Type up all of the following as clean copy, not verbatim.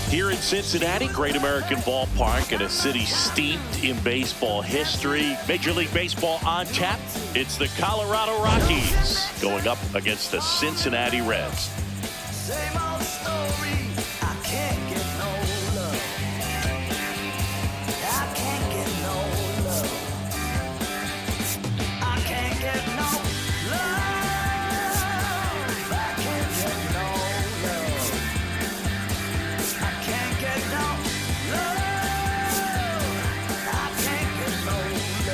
Here in Cincinnati, Great American Ballpark, in a city steeped in baseball history. Major League Baseball on tap. It's the Colorado Rockies going up against the Cincinnati Reds. Same old story. I can't get no love. I can't get no love. I can't get no love. I can't get no love. I can't get no love. I can't get no love.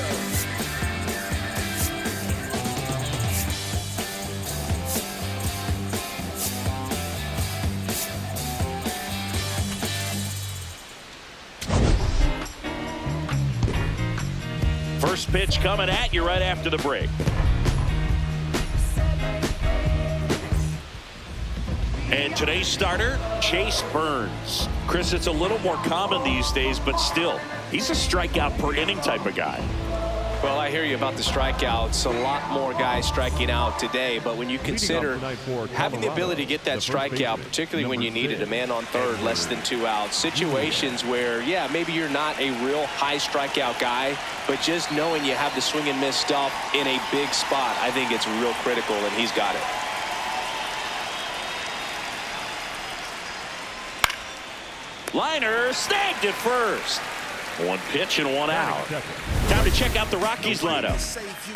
First pitch coming at you right after the break. And today's starter, Chase Burns. Chris, it's a little more common these days, but still, he's a strikeout per inning type of guy. Well, I hear you about the strikeouts. A lot more guys striking out today, but when you consider having the ability to get that strikeout, particularly when you needed a man on third, less than 2 outs, situations where, yeah, maybe you're not a real high strikeout guy, but just knowing you have the swing and miss stuff in a big spot, I think it's real critical, and he's got it. Liner snagged at first. One pitch and 1 out. Time to check out the Rockies lineup.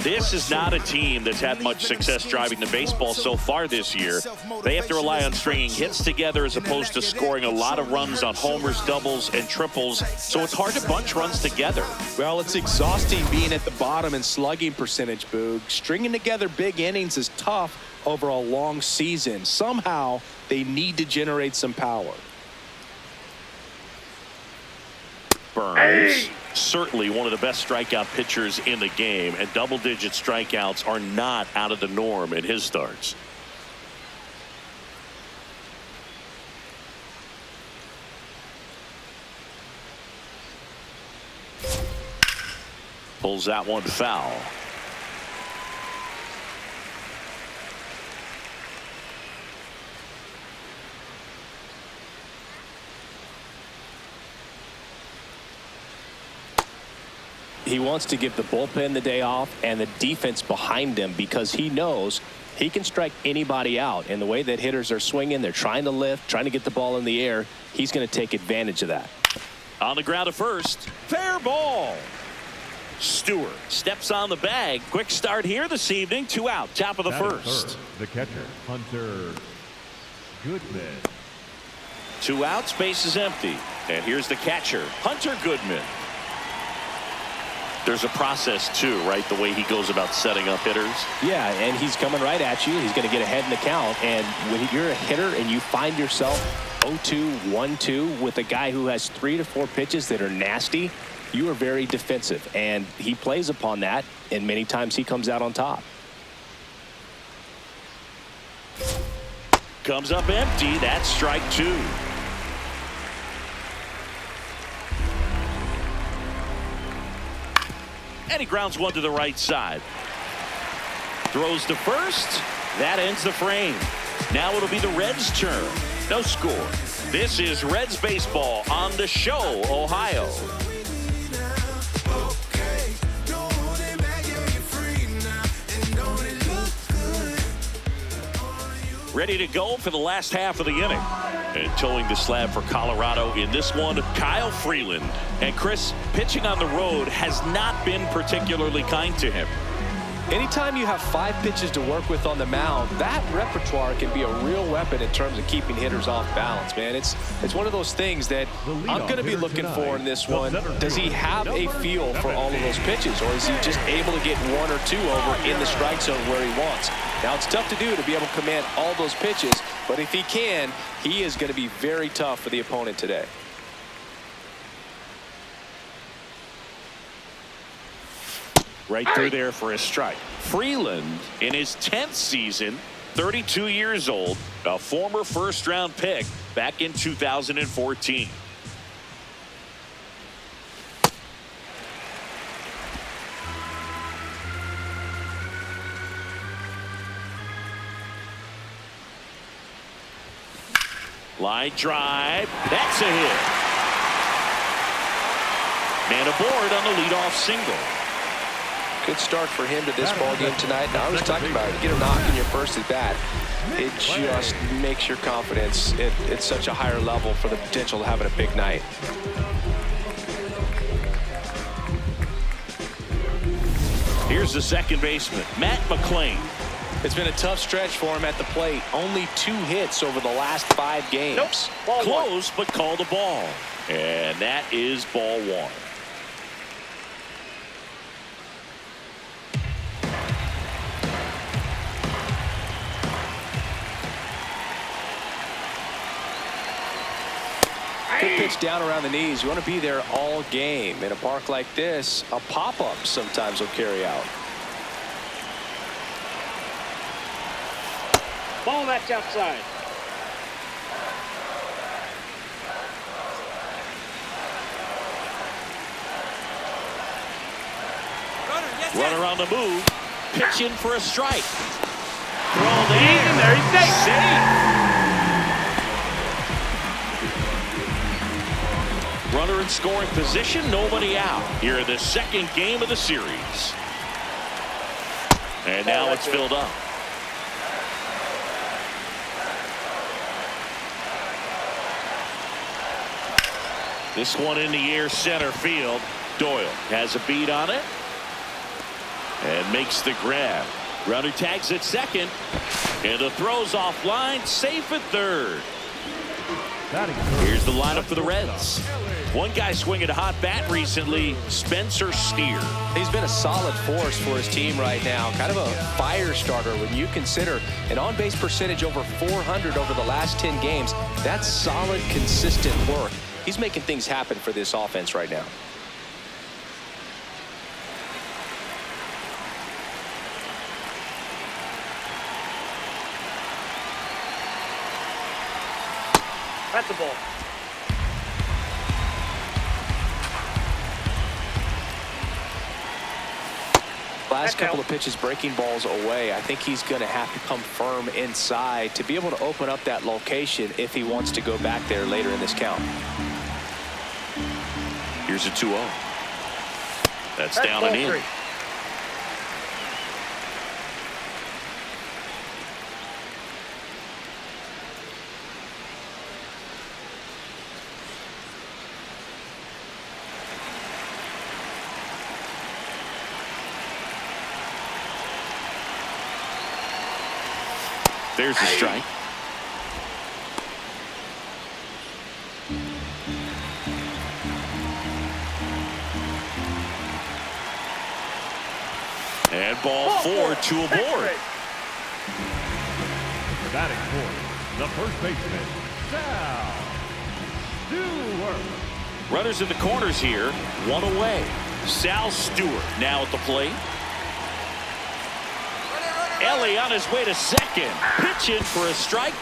This is not a team that's had much success driving the baseball so far this year. They have to rely on stringing hits together as opposed to scoring a lot of runs on homers, doubles, and triples. So it's hard to bunch runs together. Well, it's exhausting being at the bottom in slugging percentage, Boog. Stringing together big innings is tough over a long season. Somehow, they need to generate some power. Burns, certainly one of the best strikeout pitchers in the game, and double-digit strikeouts are not out of the norm in his starts. Pulls that one foul. He wants to give the bullpen the day off and the defense behind him because he knows he can strike anybody out. And the way that hitters are swinging, they're trying to lift, trying to get the ball in the air. He's going to take advantage of that. On the ground to first. Fair ball. Stewart steps on the bag. Quick start here this evening. 2 out. Top of the first. The catcher, Hunter Goodman. 2 outs. Base is empty. And here's the catcher, Hunter Goodman. There's a process too, right? The way he goes about setting up hitters. Yeah, and he's coming right at you. He's going to get ahead in the count. And when you're a hitter and you find yourself 0-2, 1-2 with a guy who has 3 to 4 pitches that are nasty, you are very defensive. And he plays upon that, and many times he comes out on top. Comes up empty. That's strike 2. And he grounds one to the right side. Throws to first. That ends the frame. Now it'll be the Reds' turn. No score. This is Reds baseball on the show, Ohio. Ready to go for the last half of the inning. And towing the slab for Colorado in this one, Kyle Freeland. And Chris, pitching on the road has not been particularly kind to him. Anytime you have 5 pitches to work with on the mound, that repertoire can be a real weapon in terms of keeping hitters off balance, man. It's one of those things that I'm going to be looking for in this one. Does he have a feel for all of those pitches, or is he just able to get 1 or 2 over in the strike zone where he wants? Now, it's tough to do to be able to command all those pitches, but if he can, he is going to be very tough for the opponent today. Right through there for a strike. Freeland, in his 10th season, 32 years old, a former first-round pick, back in 2014. Line drive. That's a hit. Man aboard on the leadoff single. Good start for him to this ball game tonight. Now, I was talking about it. Get a knock in your first at bat. It just makes your confidence at such a higher level for the potential of having a big night. Here's the second baseman, Matt McLain. It's been a tough stretch for him at the plate. Only 2 hits over the last 5 games. Nope. Close, but called a ball. And that is ball 1. Good pitch down around the knees. You want to be there all game. In a park like this, a pop-up sometimes will carry out. Ball that's outside. Runner on the move. Pitch in for a strike. Throw there. He's in there. He's safe. Runner in scoring position. Nobody out. Here in the second game of the series. And now it's filled up. This one in the air center field. Doyle has a beat on it and makes the grab. Runner tags at second, and the throw's offline, safe at third. Here's the lineup for the Reds. One guy swinging a hot bat recently, Spencer Steer. He's been a solid force for his team right now. Kind of a fire starter when you consider an on-base percentage over 400 over the last 10 games. That's solid, consistent work. He's making things happen for this offense right now. That's the ball. Last couple of pitches breaking balls away. I think he's going to have to come firm inside to be able to open up that location if he wants to go back there later in this count. Here's a 2-0. That's down and in. There's the strike. And ball 4, 2 aboard. Batting for the first baseman, Sal Stewart. Runners in the corners here, 1 away. Sal Stewart now at the plate. Elly on his way to second. Pitch in for a strike.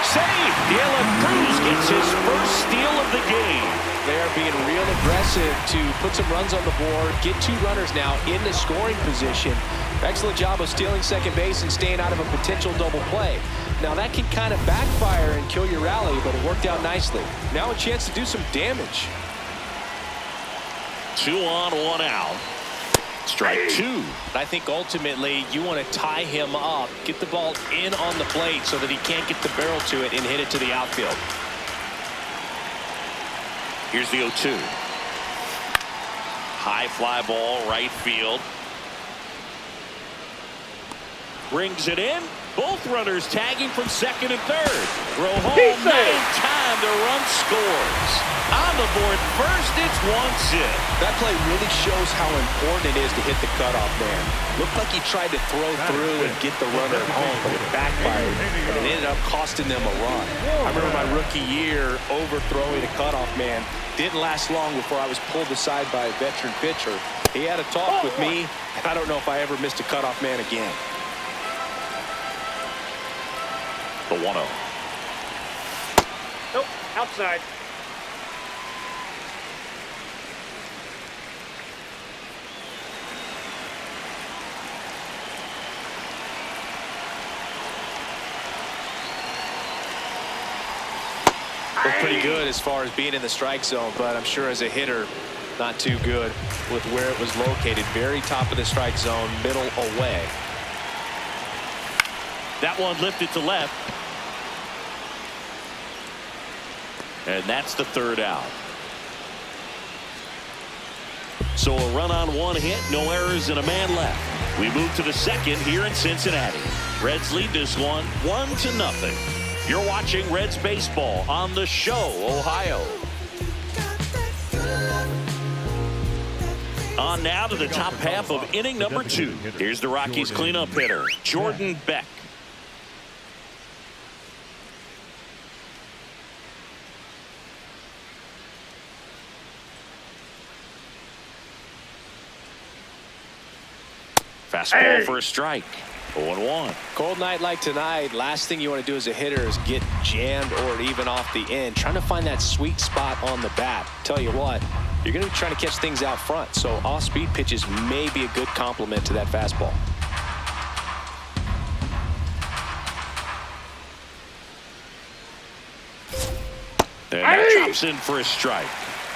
Save. De La Cruz gets his first steal of the game. They are being real aggressive to put some runs on the board, get 2 runners now in the scoring position. Excellent job of stealing second base and staying out of a potential double play. Now that can kind of backfire and kill your rally, but it worked out nicely. Now a chance to do some damage. 2 on, 1 out. Strike 2. I think ultimately you want to tie him up, get the ball in on the plate so that he can't get the barrel to it and hit it to the outfield. Here's the 0-2. High fly ball, right field. Brings it in. Both runners tagging from second and third. Throw home, not in time. The run scores. On the board first, it's 1-0. That play really shows how important it is to hit the cutoff man. Looked like he tried to throw through and get the runner home, but it backfired, and it ended up costing them a run. I remember my rookie year overthrowing a cutoff man. Didn't last long before I was pulled aside by a veteran pitcher. He had a talk with me, and I don't know if I ever missed a cutoff man again. The 1-0. Nope, outside. Looked pretty good as far as being in the strike zone, but I'm sure as a hitter, not too good with where it was located. Very top of the strike zone, middle away. That one lifted to left. And that's the third out. So a run on one hit, no errors, and a man left. We move to the second here in Cincinnati. Reds lead this one 1-0. You're watching Reds baseball on The Show, Ohio. On now to the top half of inning number 2. Here's the Rockies cleanup hitter, Jordan Beck. Fastball for a strike. 0-1. Cold night like tonight, last thing you want to do as a hitter is get jammed or even off the end. Trying to find that sweet spot on the bat. Tell you what, you're going to be trying to catch things out front, so off-speed pitches may be a good complement to that fastball. And that drops in for a strike.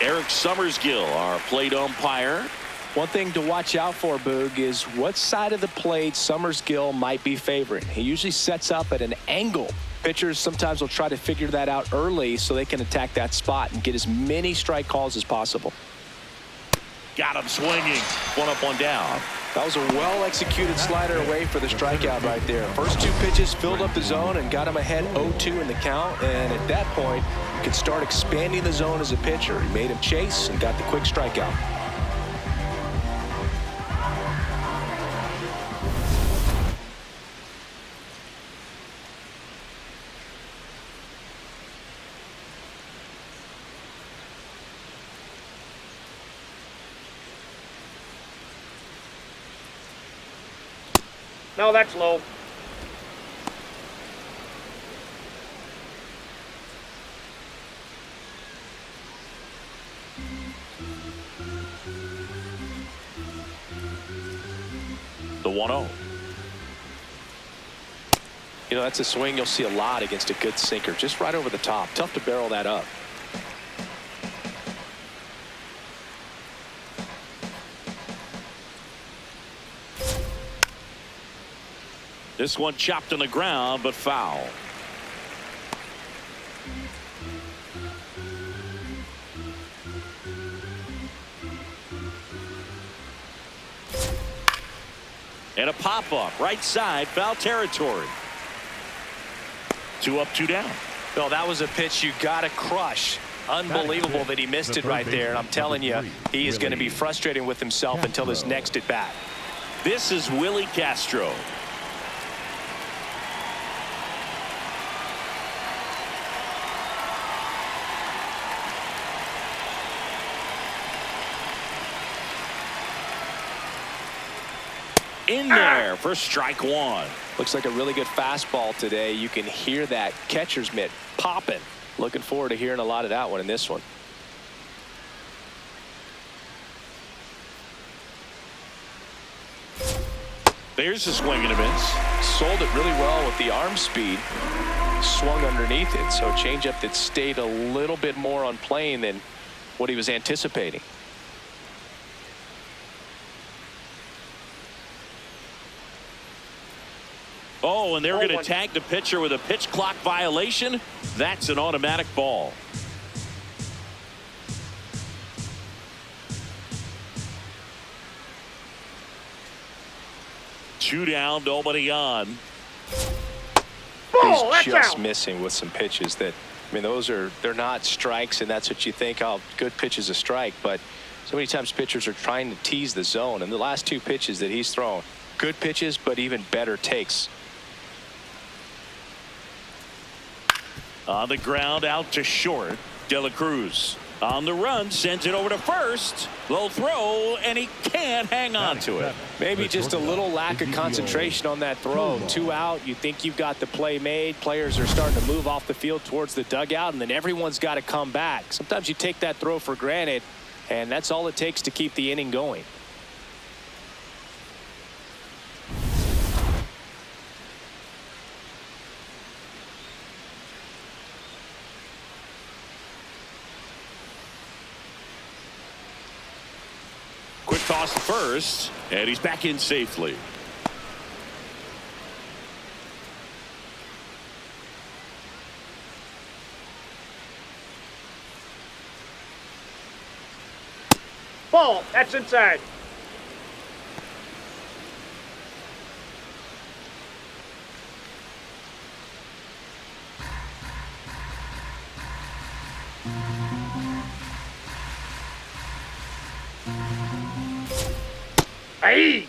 Eric Summergill, our plate umpire. One thing to watch out for, Boog, is what side of the plate Summergill might be favoring. He usually sets up at an angle. Pitchers sometimes will try to figure that out early so they can attack that spot and get as many strike calls as possible. Got him swinging. One up, one down. That was a well-executed slider away for the strikeout right there. First 2 pitches filled up the zone and got him ahead 0-2 in the count. And at that point, you could start expanding the zone as a pitcher. He made him chase and got the quick strikeout. No, that's low. The 1-0. You know, that's a swing you'll see a lot against a good sinker. Just right over the top. Tough to barrel that up. This one chopped on the ground, but foul. And a pop-up, right side, foul territory. 2 up, 2 down. Well, that was a pitch you got to crush. Unbelievable that he missed it right there. And I'm telling you, he is going to be frustrating with himself until his next at bat. This is Willi Castro. In there for strike 1. Looks like a really good fastball today. You can hear that catcher's mitt popping. Looking forward to hearing a lot of that one in this one. There's a swing and a miss. Sold it really well with the arm speed. Swung underneath it, so a changeup that stayed a little bit more on plane than what he was anticipating. Oh, and they're going to tag the pitcher with a pitch clock violation. That's an automatic ball. Two down, nobody on. He's just missing with some pitches that, I mean, they're not strikes, and that's what you think, oh, good pitch is a strike. But so many times pitchers are trying to tease the zone, and the last 2 pitches that he's thrown, good pitches, but even better takes. On the ground, out to short, De La Cruz. On the run, sends it over to first. Low throw, and he can't hang on to it. Maybe just a little lack of concentration on that throw. 2 out, you think you've got the play made. Players are starting to move off the field towards the dugout, and then everyone's got to come back. Sometimes you take that throw for granted, and that's all it takes to keep the inning going. Quick toss to first, and he's back in safely. Ball. That's inside. Hey!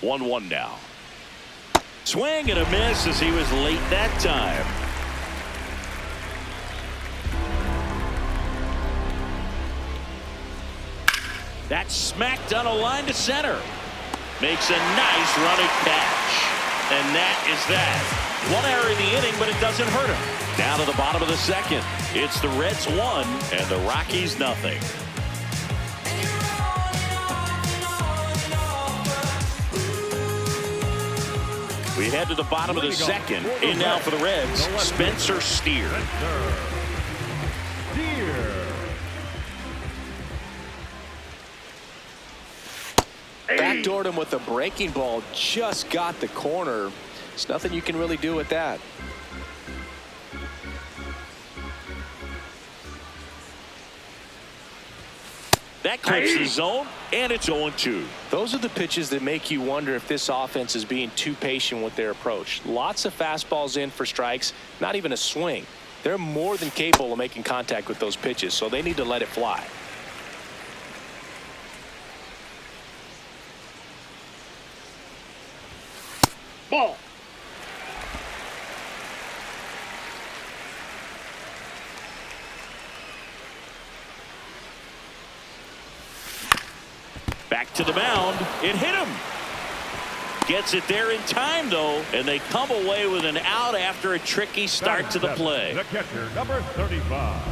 One now. Swing and a miss as he was late that time. That's smacked on a line to center. Makes a nice running catch. And that is that. 1 error in the inning, but it doesn't hurt him. Down to the bottom of the second. It's the Reds 1 and the Rockies nothing. We head to the bottom of the second. In now for the Reds, Spencer Steer. Backdoored him with a breaking ball. Just got the corner. There's nothing you can really do with that. That clips the zone, and it's 0-2. Those are the pitches that make you wonder if this offense is being too patient with their approach. Lots of fastballs in for strikes, not even a swing. They're more than capable of making contact with those pitches, so they need to let it fly. Ball. Back to the mound. It hit him. Gets it there in time, though, and they come away with an out after a tricky start to the play. The catcher, number 35,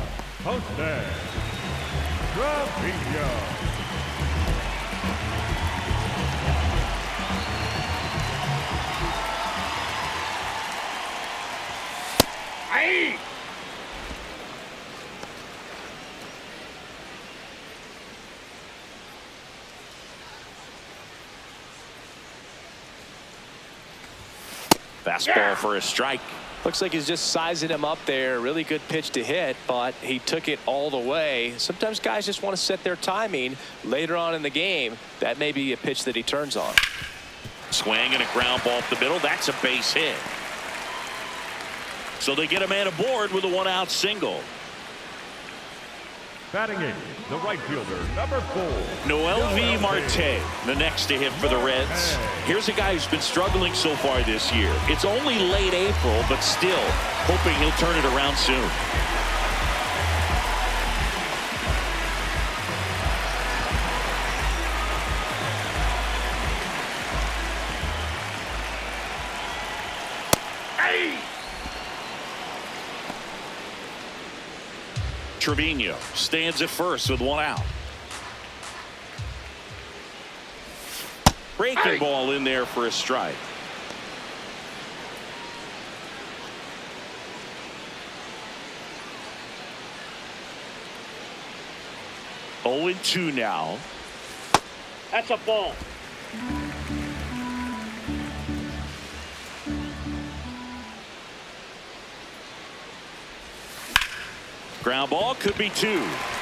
Jose Trevino. Hey! Fastball for a strike. Looks like he's just sizing him up there. Really good pitch to hit, but he took it all the way. Sometimes guys just want to set their timing later on in the game. That may be a pitch that he turns on. Swing and a ground ball up the middle. That's a base hit. So they get a man aboard with a 1-out single. Batting in, the right fielder, number 4, Noelvi Marte, the next to hit for the Reds. Here's a guy who's been struggling so far this year. It's only late April, but still hoping he'll turn it around soon. Trevino stands at first with 1 out. Breaking ball in there for a strike. Oh, 0-2 now. That's a ball. Ground ball could be 2,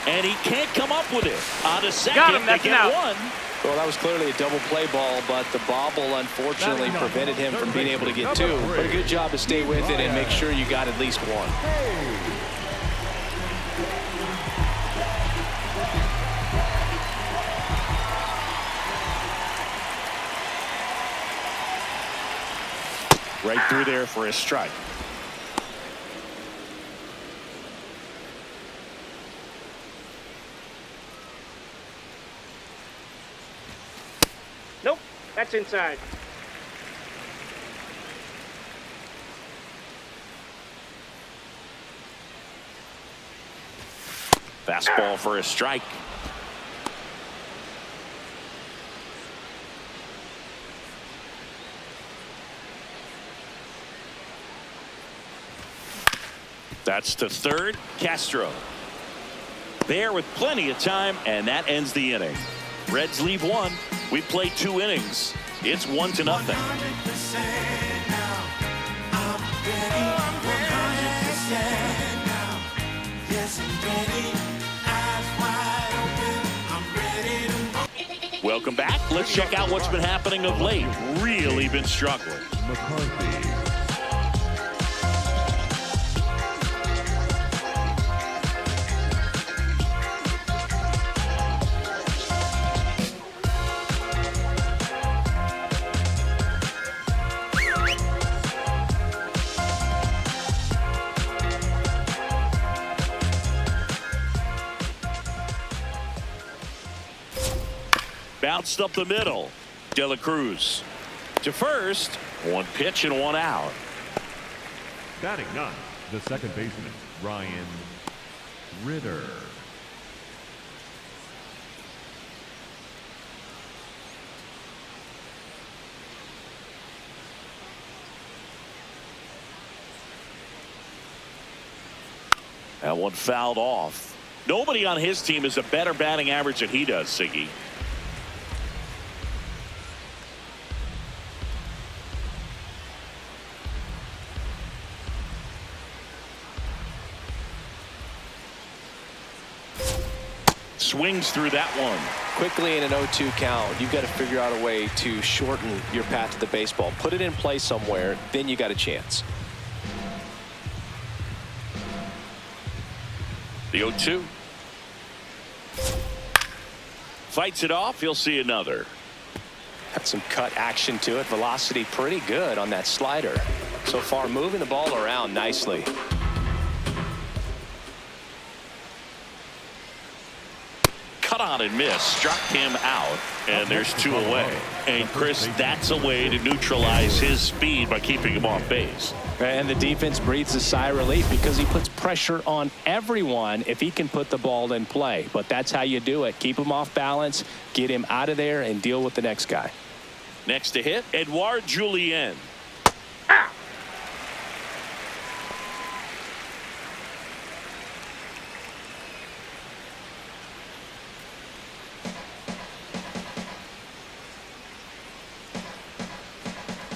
and he can't come up with it. On a second, Got him, they that's get an out. 1. Well, that was clearly a double play ball, but the bobble unfortunately prevented him from being able to get 2. But a good job to stay with it and make sure you got at least 1. Right through there for a strike. Nope, that's inside. Fastball for a strike. That's to third. Castro there with plenty of time, and that ends the inning. Reds leave one. We played 2 innings. It's 1-0. Welcome back. Let's check out what's been happening of late. Really been struggling. McCarthy. Bounced up the middle. De La Cruz to first. 1 pitch and 1 out. Batting 9, the second baseman, Ryan Ritter. That one fouled off. Nobody on his team has a better batting average than he does, Siggy. Swings through that one. Quickly in an 0-2 count, you've got to figure out a way to shorten your path to the baseball. Put it in play somewhere, then you got a chance. The 0-2. Fights it off. He'll see another. Had some cut action to it. Velocity pretty good on that slider. So far moving the ball around nicely. Cut on and miss. Struck him out. And there's 2 away. And Chris, that's a way to neutralize his speed by keeping him off base. And the defense breathes a sigh of relief because he puts pressure on everyone if he can put the ball in play. But that's how you do it. Keep him off balance, get him out of there, and deal with the next guy. Next to hit, Edouard Tulien.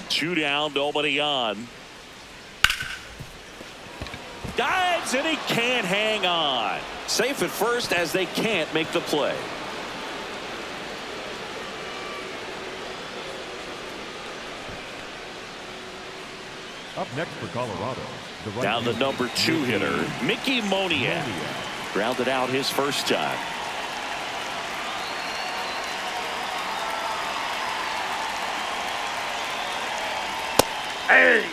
Two down, nobody on. Dives, and he can't hang on. Safe at first as they can't make the play. Up next for Colorado, the right Down the number 2 hitter, Mickey Moniak. Grounded out his first time. Hey!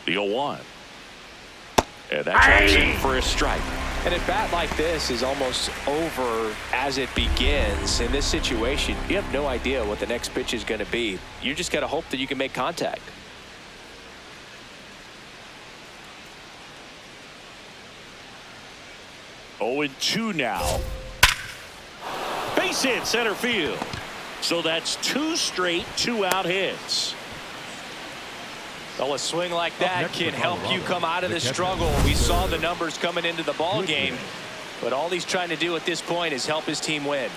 The 0-1. And that drops in for a strike. And a bat like this is almost over as it begins. In this situation, you have no idea what the next pitch is going to be. You just got to hope that you can make contact. Oh, 0-2 now. Base hit center field. So that's 2 straight 2-out hits. Well, a swing like that can help you come out of the struggle. We saw the numbers coming into the ball game, but all he's trying to do at this point is help his team win.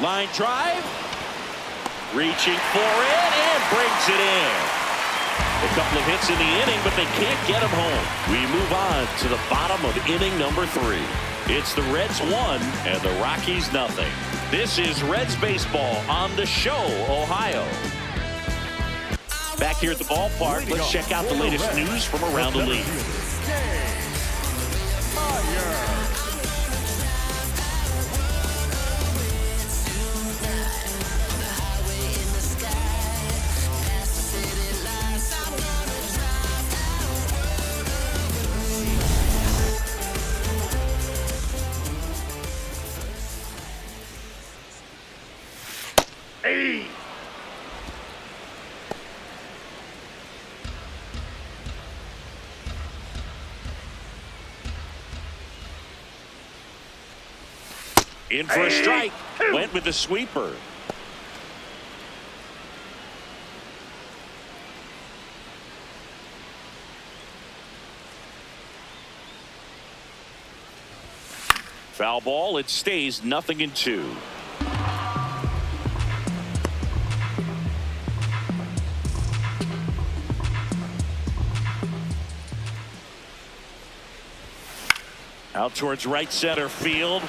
Line drive. Reaching for it and brings it in. A couple of hits in the inning, but they can't get him home. We move on to the bottom of inning number 3. It's the Reds 1 and the Rockies nothing. This is Reds baseball on the Show, Ohio. Back here at the ballpark, let's check out the latest news from around the league. Hey! In for a strike. Went with the sweeper. Foul ball. It stays 0-2. Out towards right center field.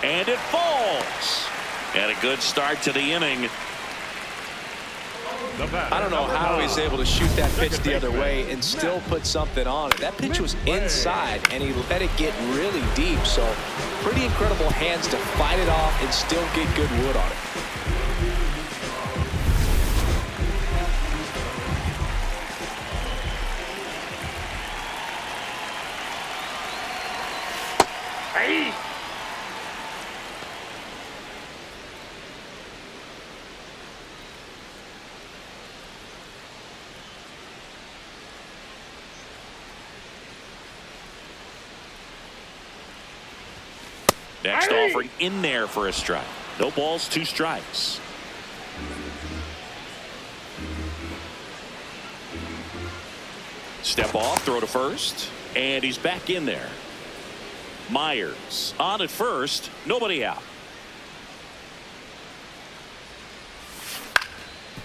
And it falls. And a good start to the inning. I don't know how he's able to shoot that pitch the other way and still put something on it. That pitch was inside, and he let it get really deep. So pretty incredible hands to fight it off and still get good wood on it. Hey! Next offering in there for a strike. No balls, 2 strikes. Step off, throw to first, and he's back in there. Myers on at first, nobody out.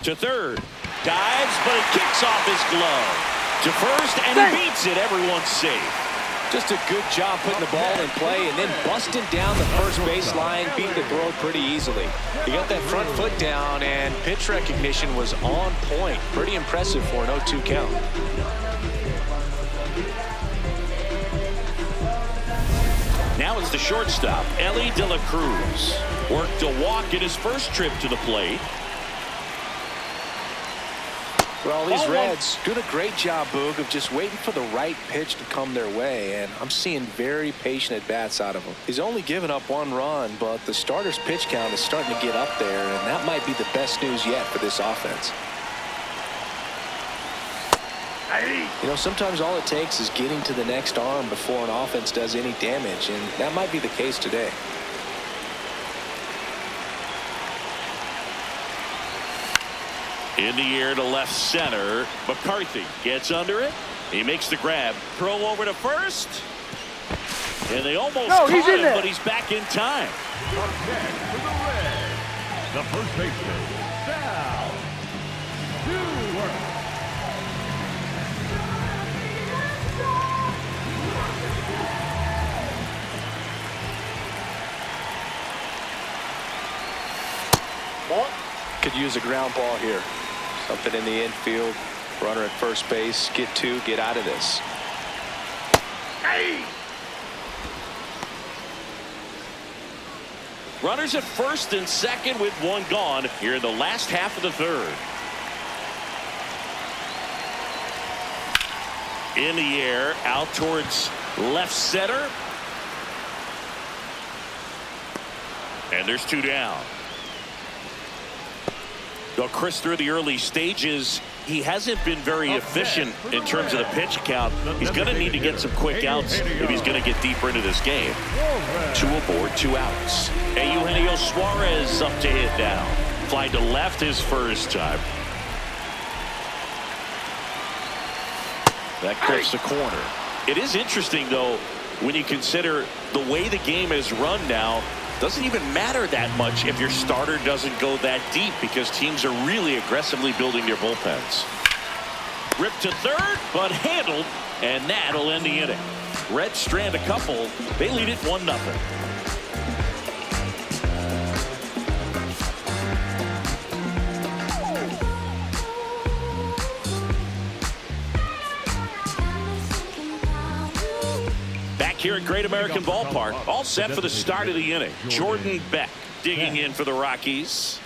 To third, dives, but it kicks off his glove. To first, and he beats it. Everyone's safe. Just a good job putting the ball in play and then busting down the first baseline, beat the throw pretty easily. He got that front foot down, and pitch recognition was on point. Pretty impressive for an 0-2 count. Now it's the shortstop, Elly De La Cruz. Worked a walk in his first trip to the plate. Well, these Reds doing a great job, Boog, of just waiting for the right pitch to come their way, and I'm seeing very patient at-bats out of him. He's only given up 1 run, but the starter's pitch count is starting to get up there, and that might be the best news yet for this offense. You know, sometimes all it takes is getting to the next arm before an offense does any damage, and that might be the case today. In the air to left center. McCarthy gets under it. He makes the grab. Throw over to first. And they almost caught him, but he's back in time. The first baseman, Sal Stewart. Could use a ground ball here. Something in the infield. Runner at first base. Get 2. Get out of this. Hey! Runners at first and second with 1 gone here in the last half of the 3rd. In the air, out towards left center. And there's 2 down. Though Chris, through the early stages, he hasn't been very efficient in terms of the pitch count. He's going to need to get some quick outs if he's going to get deeper into this game. 2 aboard, 2 outs. And Eugenio Suarez up to hit now. Fly to left his first time. That clips the corner. It is interesting, though, when you consider the way the game is run now. Doesn't even matter that much if your starter doesn't go that deep, because teams are really aggressively building their bullpens. Ripped to third, but handled, and that'll end the inning. Reds strand a couple. They lead it 1-0. Back here at Great American Ballpark, all set for the start of the inning. Jordan Beck digging in for the Rockies.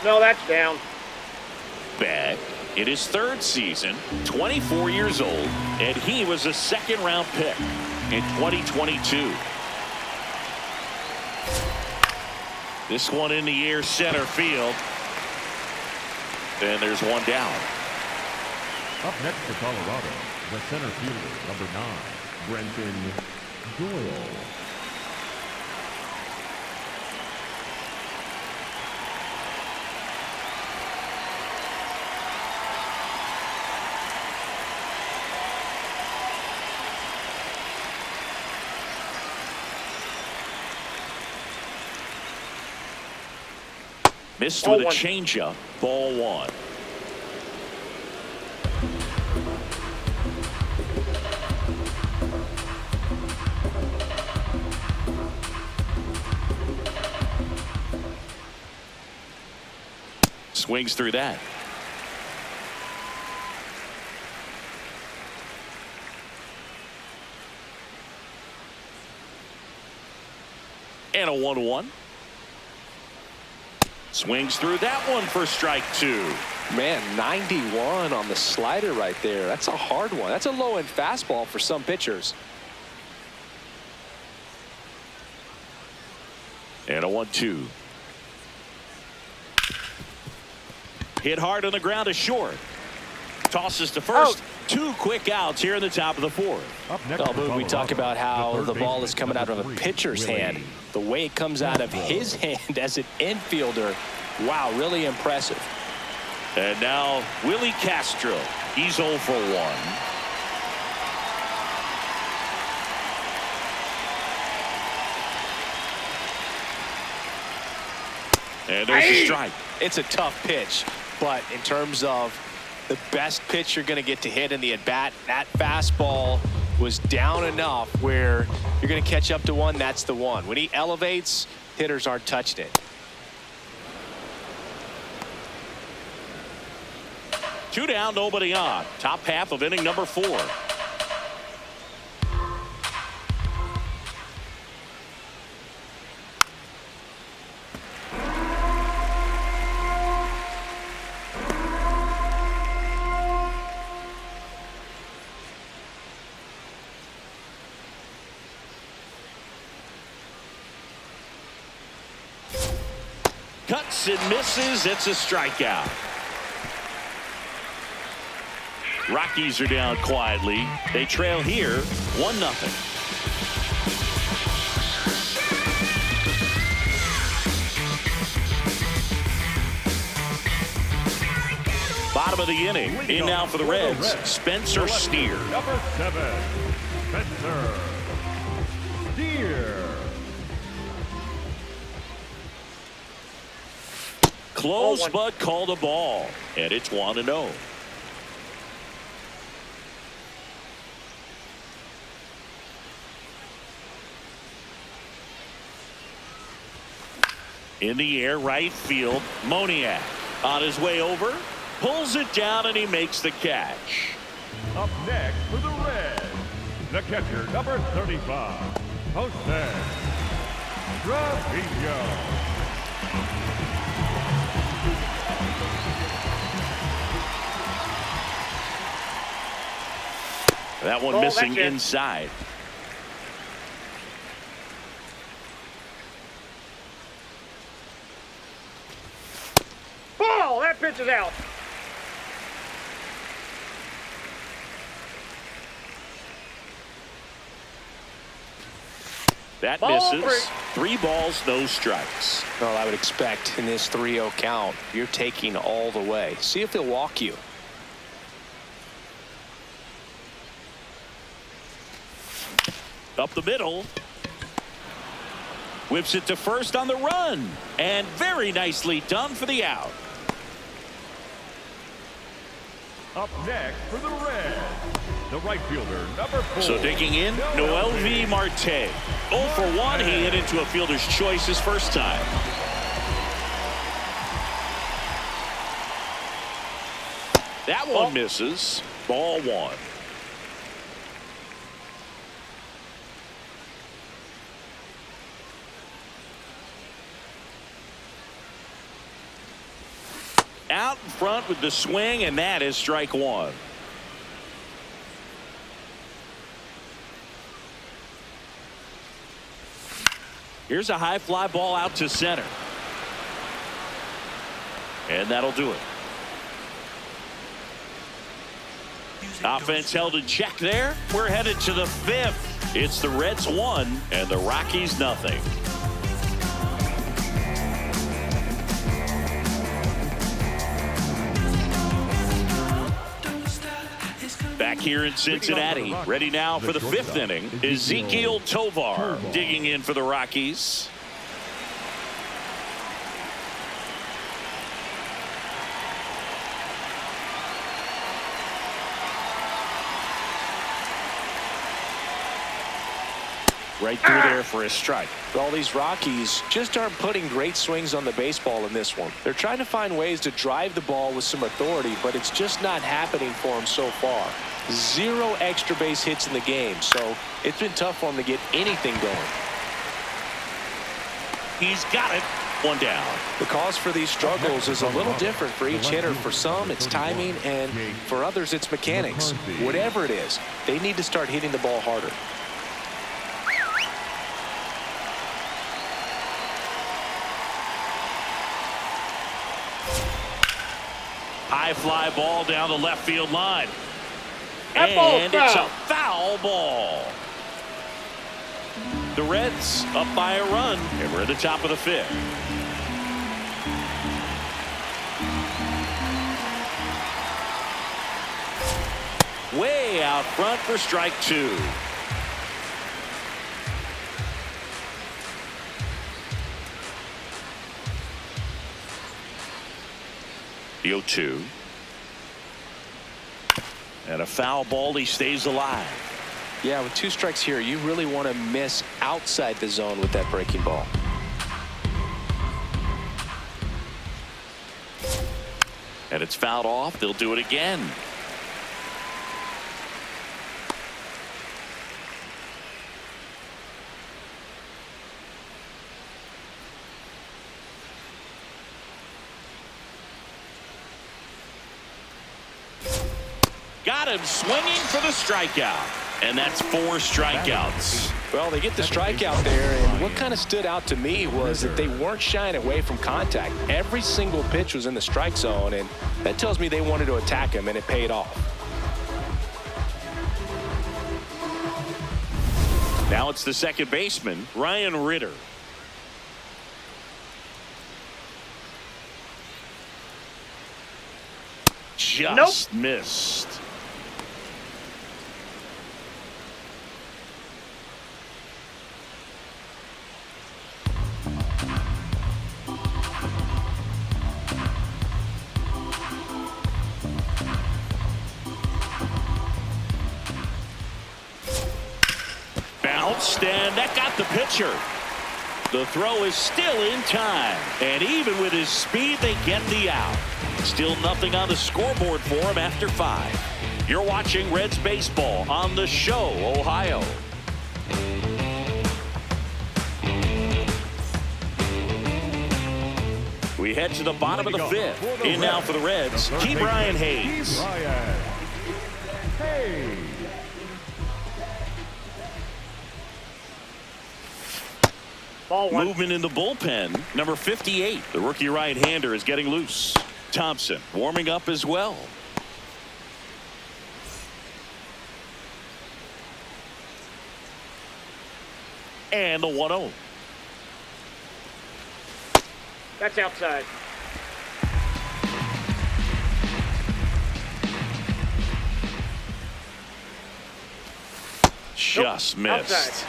No, that's down. Beck in his third season, 24 years old, and he was a second-round pick in 2022. This one in the air, center field. And there's one down. Up next for Colorado, the center fielder, number 9, Brenton Doyle. Missed with a changeup. Ball 1. Swings through that. And a 1-1. Swings through that one for strike 2. Man, 91 on the slider right there. That's a hard one. That's a low-end fastball for some pitchers. And a 1-2. Hit hard on the ground to short. Tosses to first. 2 quick outs here in the top of the 4th. We talk about how the ball is coming out of a pitcher's hand. The way it comes out of his hand as an infielder, wow, really impressive. And now Willi Castro. He's 0 for 1. And there's a strike. It's a tough pitch, but in terms of the best pitch you're going to get to hit in the at-bat, that fastball was down enough where you're going to catch up to one. That's the one. When he elevates, hitters aren't touching it. 2 down, nobody on. Top half of inning number 4. Cuts and misses. It's a strikeout. Rockies are down quietly. They trail here 1-0. Bottom of the inning. In now for the Reds, Spencer Steer. Number 7, Spencer Steer. Close, but called a ball. And it's 1-0. In the air, right field. Moniak on his way over. Pulls it down, and he makes the catch. Up next for the Reds, the catcher, number 35, Jose Trevino. That one missing inside. Ball! That pitch is out. That misses. 3 balls, no strikes. Well, I would expect in this 3-0 count, you're taking all the way. See if he'll walk you. Up the middle. Whips it to first on the run. And very nicely done for the out. Up next for the Reds, the right fielder, number 4. So digging in, Noelvi Marte. 0 for 1. He hit into a fielder's choice his first time. That one misses. Ball 1. Out in front with the swing, and that is strike 1. Here's a high fly ball out to center. And that'll do it. Offense held in check there. We're headed to the 5th. It's the Reds 1 and the Rockies nothing. Back here in Cincinnati, ready now for the 5th inning. Ezequiel Tover digging in for the Rockies. Right through there for a strike. Well, these Rockies just aren't putting great swings on the baseball in this one. They're trying to find ways to drive the ball with some authority, but it's just not happening for them so far. 0 extra base hits in the game, so it's been tough for them to get anything going. He's got it. 1 down. The cause for these struggles is a little different for each hitter. For some, it's timing, and for others, it's mechanics. Whatever it is, they need to start hitting the ball harder. High fly ball down the left field line. That ball's And it's foul. a foul ball. The Reds up by a run, and we're at the top of the 5th. Way out front for strike 2. The 0-2. And a foul ball. He stays alive. Yeah, with 2 strikes here, you really want to miss outside the zone with that breaking ball. And it's fouled off. They'll do it again. Got him swinging for the strikeout. And that's 4 strikeouts. Well, they get the strikeout there, and what kind of stood out to me was that they weren't shying away from contact. Every single pitch was in the strike zone, and that tells me they wanted to attack him, and it paid off. Now it's the second baseman, Ryan Ritter. Just missed. Bounced, and that got the pitcher. The throw is still in time, and even with his speed, they get the out. Still nothing on the scoreboard for him after 5. You're watching Reds baseball on the Show, Ohio. We head to the bottom of the 5th. In now for the Reds, Ke'Bryan Hayes. Ball 1. Movement in the bullpen. Number 58, the rookie right-hander, is getting loose. Thompson warming up as well. And the 1-0. That's outside. Just missed. Outside.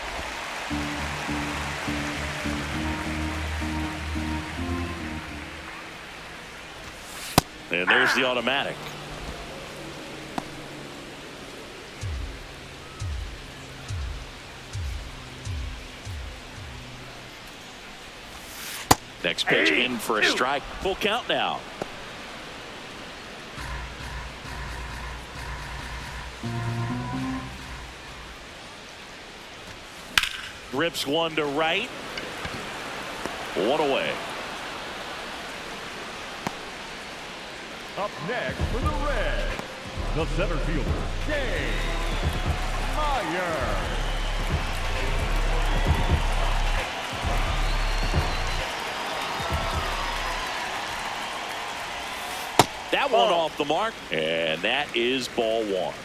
And there's the automatic. Next pitch in for a strike. Full count now. Rips one to right. One away. Up next for the Reds, the center fielder, Dane Myers. That one off the mark, and that is ball one.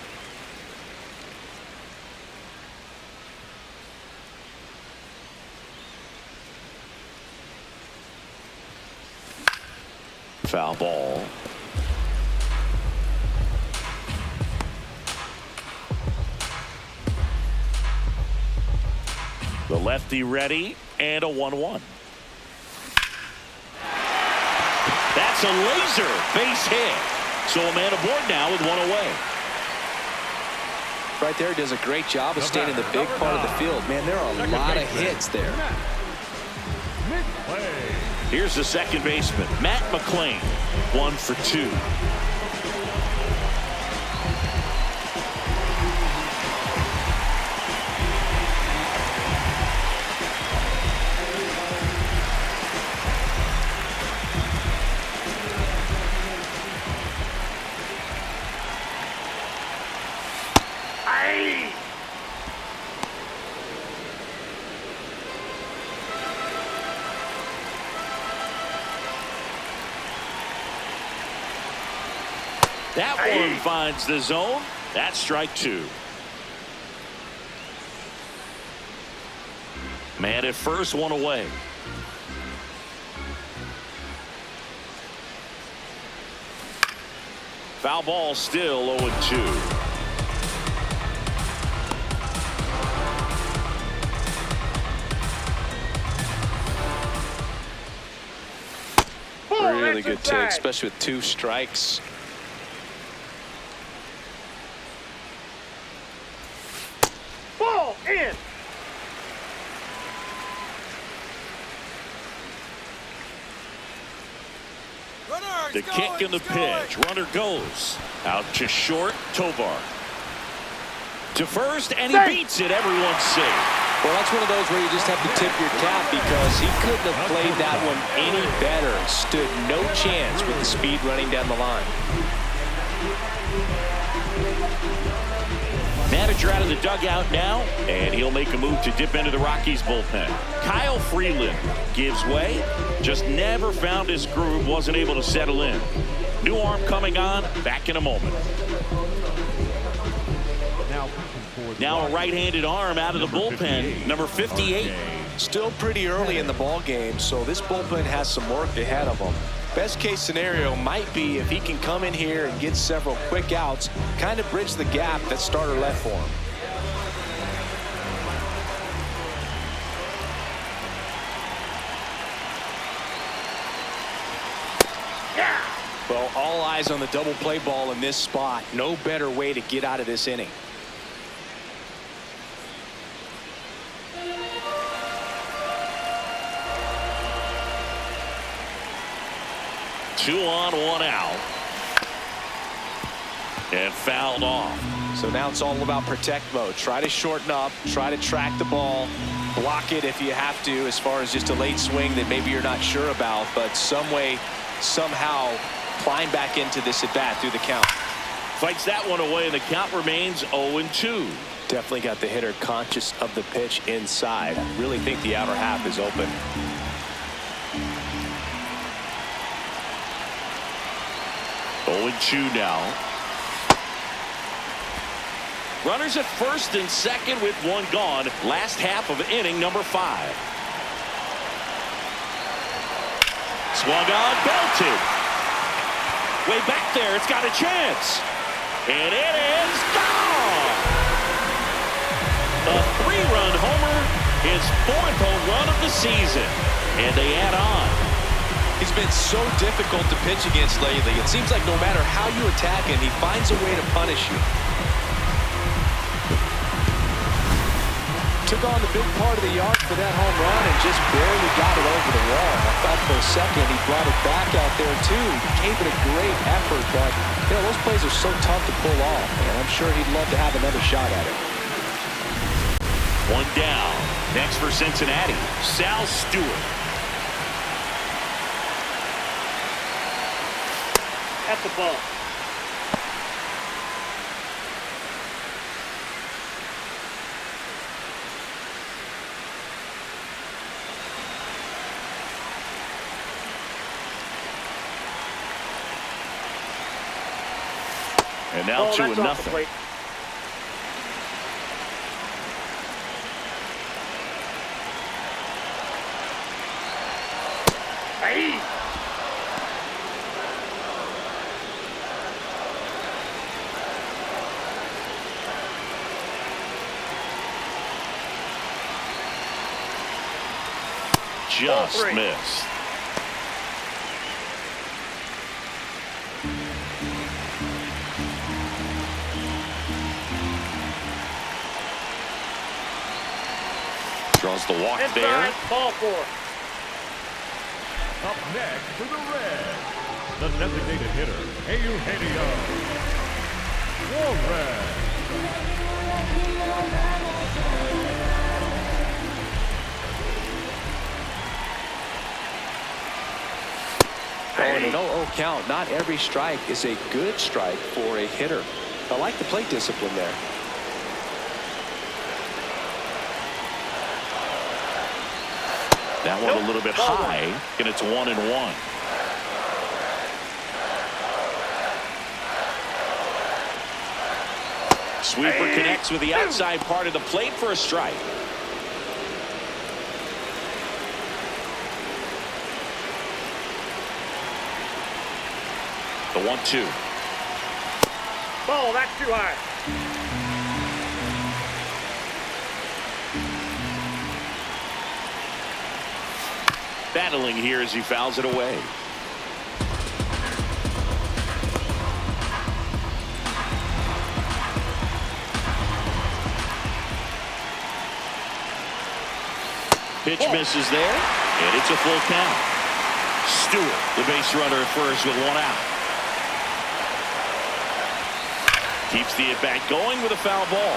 Foul ball. The lefty ready, and a 1-1. That's a laser base hit. So a man aboard now with one away. Right there, does a great job of staying in the big part of the field. Man, there are a lot of hits there. Here's the second baseman, Matt McLain, 1 for 2. That one finds the zone. That's strike 2. Man at first, one away. Foul ball, still 0-2. Really good take, especially with 2 strikes. Ball in. The kick and the pitch. Runner goes out to short. Tover to first, and he beats it. Everyone's safe. Well, that's one of those where you just have to tip your cap because he couldn't have played that one any better. Stood no chance with the speed running down the line. Manager out of the dugout now, and he'll make a move to dip into the Rockies bullpen. Kyle Freeland gives way. Just never found his groove, wasn't able to settle in. New arm coming on, back in a moment. Now a right-handed arm out of the bullpen, number 58. Still pretty early in the ball game, so this bullpen has some work ahead of them. Best case scenario might be if he can come in here and get several quick outs, kind of bridge the gap that starter left for him. Well, all eyes on the double play ball in this spot. No better way to get out of this inning. Two on, one out. And fouled off. So now it's all about protect mode. Try to shorten up, try to track the ball, block it if you have to, as far as just a late swing that maybe you're not sure about, but some way, somehow climb back into this at bat through the count. Fights that one away, and the count remains 0-2. Definitely got the hitter conscious of the pitch inside. I really think the outer half is open. Two now. Runners at first and second with one gone. Last half of inning number 5. Swung on, belted. Way back there, it's got a chance. And it is gone. A 3-run homer, his 4th home run of the season. And they add on. He's been so difficult to pitch against lately. It seems like no matter how you attack him, he finds a way to punish you. Took on the big part of the yard for that home run and just barely got it over the wall. I thought for a second he brought it back out there too. Gave it a great effort, but you know, those plays are so tough to pull off, and I'm sure he'd love to have another shot at it. One down. Next for Cincinnati, Sal Stewart. At the ball. And now 2-0. Hey! Just missed. Draws the walk Inside, there. ball 4. Up next for the Reds, the designated hitter, Eugenio Suarez. And an 0-0 count. Not every strike is a good strike for a hitter. I like the plate discipline there. That one a little bit high, and it's 1-1. Sweeper connects with the outside part of the plate for a strike. The 1-2. Ball, that's too high. Battling here as he fouls it away. Pitch misses there, and it's a full count. Stewart, the base runner at first with 1 out. Keeps the at-bat going with a foul ball.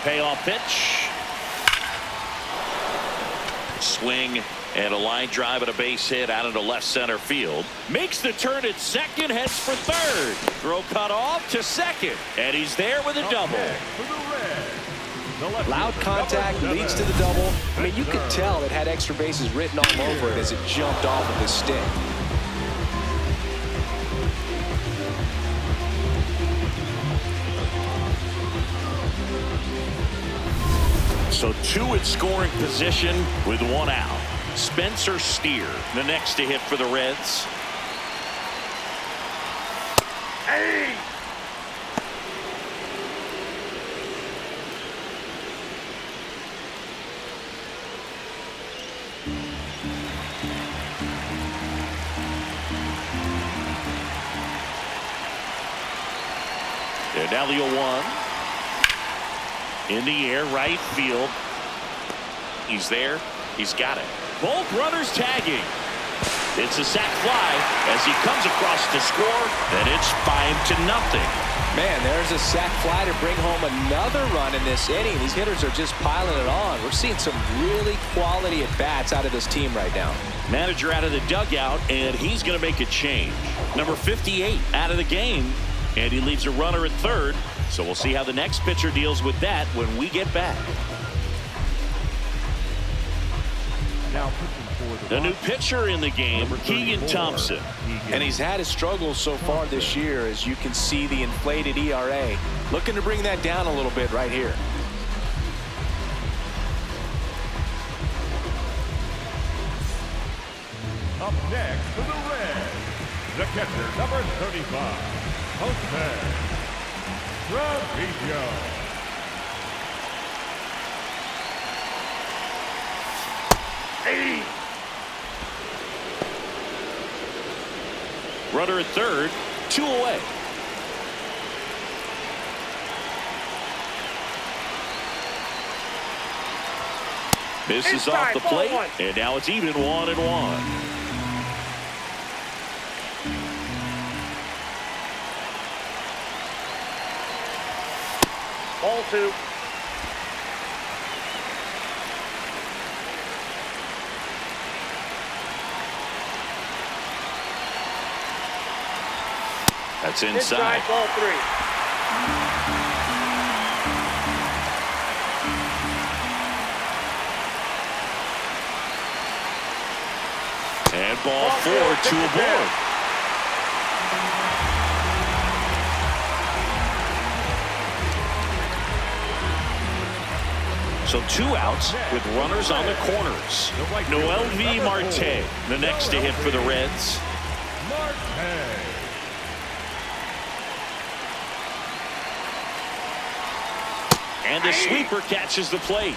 Payoff pitch. Swing and a line drive and a base hit out into left center field. Makes the turn at second, heads for third. Throw cut off to second, and he's there with a double. Loud contact leads to the double. I mean, you could tell it had extra bases written all over it as it jumped off of his stick. So 2 at scoring position with 1 out. Spencer Steer, the next to hit for the Reds. Hey! And now the 0-1. In the air, right field. He's there. He's got it. Both runners tagging. It's a sac fly as he comes across to score, and it's 5-0. Man, there's a sac fly to bring home another run in this inning. These hitters are just piling it on. We're seeing some really quality at-bats out of this team right now. Manager out of the dugout, and he's going to make a change. Number 58 out of the game, and he leaves a runner at third. So we'll see how the next pitcher deals with that when we get back. Now pitching for The new pitcher in the game, Keegan Thompson. And he's had his struggles so far this year, as you can see the inflated ERA. Looking to bring that down a little bit right here. Up next for the Reds, the catcher, number 35, Jose Trevino. Hey. Runner at third, 2 away. Misses off the plate, and now it's even 1-1. Ball 2. That's inside. Ball 3. And ball 4, 2 aboard. So 2 outs with runners on the corners. Noelvi Marte, the next to hit for the Reds. And the sweeper catches the plate.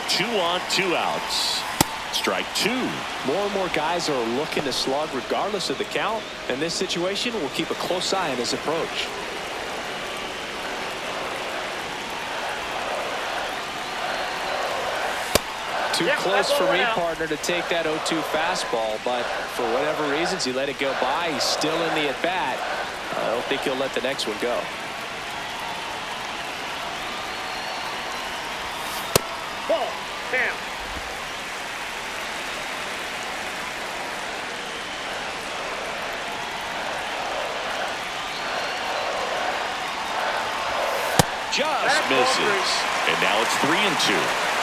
Two on, 2 outs. Strike 2. More and more guys are looking to slug regardless of the count. In this situation, we'll keep a close eye on his approach. Too close for me, partner, to take that 0-2 fastball, but for whatever reasons, he let it go by. He's still in the at-bat. I don't think he'll let the next one go. Ball. Down. Just misses. And now it's 3-2.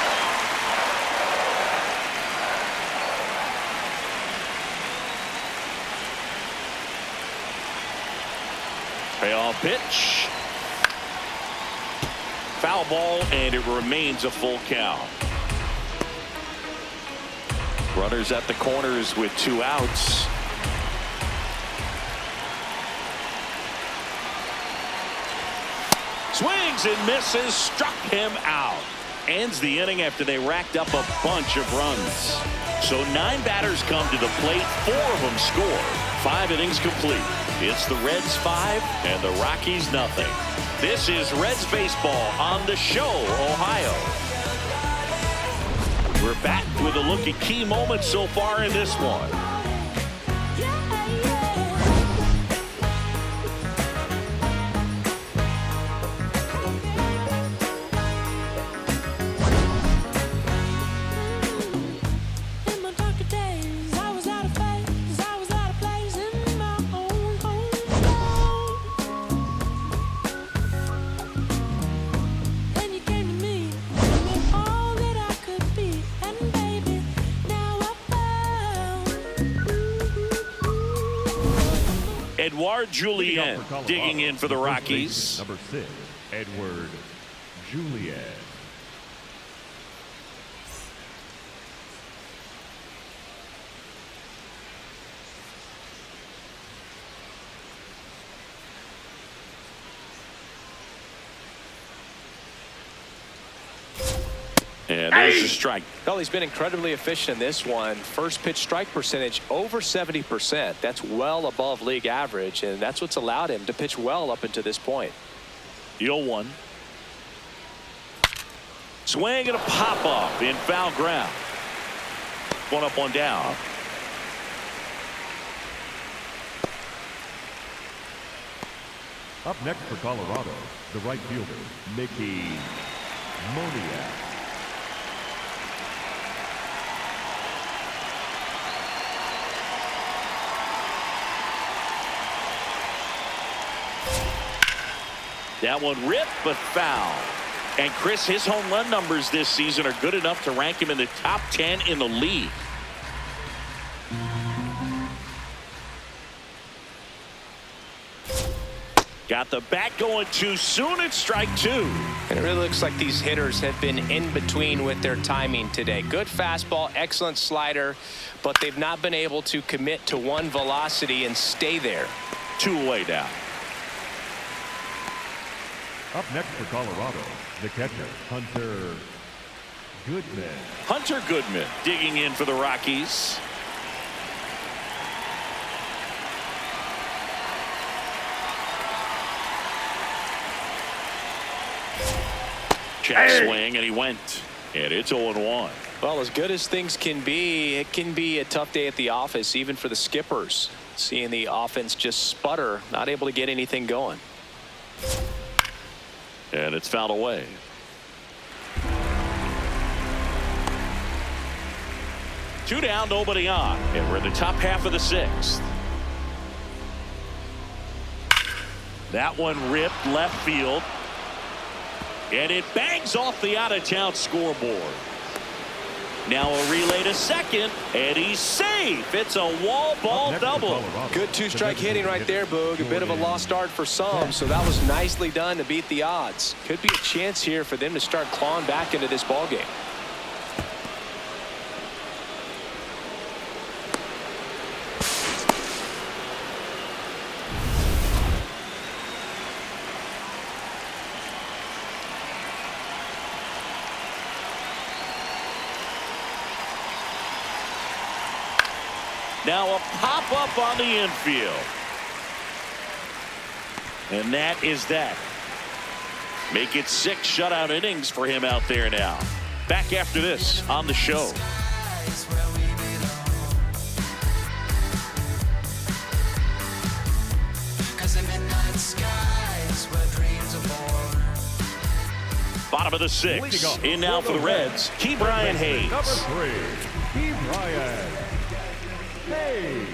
Payoff pitch. Foul ball, and it remains a full count. Runners at the corners with 2 outs. Swings and misses, struck him out. Ends the inning after they racked up a bunch of runs. So 9 batters come to the plate, 4 of them score. 5 innings complete. It's the Reds 5 and the Rockies nothing. This is Reds baseball on the show, Ohio. We're back with a look at key moments so far in this one. Edouard Tulien digging in for the Rockies. Number 6, Edouard Tulien. And there's a strike. Well, he's been incredibly efficient in this one. First pitch strike percentage over 70%. That's well above league average, and that's what's allowed him to pitch well up until this point. 0-1. Swing and a pop up in foul ground. 1 up, 1 down. Up next for Colorado, the right fielder, Mickey Moniak. That one ripped but foul. And Chris, his home run numbers this season are good enough to rank him in the top 10 in the league. Got the bat going too soon. It's strike two. And it really looks like these hitters have been in between with their timing today. Good fastball, excellent slider, but they've not been able to commit to one velocity and stay there. 2 away now. Up next for Colorado, the catcher, Hunter Goodman. Hunter Goodman digging in for the Rockies. Check swing, and he went. And it's 0-1. Well, as good as things can be, it can be a tough day at the office, even for the skippers. Seeing the offense just sputter, not able to get anything going. And it's fouled away. Two down, nobody on. And we're in the top half of the 6th. That one ripped left field. And it bangs off the out-of-town scoreboard. Now a relay to second, and he's safe. It's a wall ball double. Good two-strike hitting right there, Boog. A bit of a lost start for some, so that was nicely done to beat the odds. Could be a chance here for them to start clawing back into this ballgame. Now a pop-up on the infield. And that is that. Make it 6 shutout innings for him out there now. Back after this on the show. Bottom of the 6th. In now for the Reds. Key Brian Hayes. Number 3, Key Brian. Hey.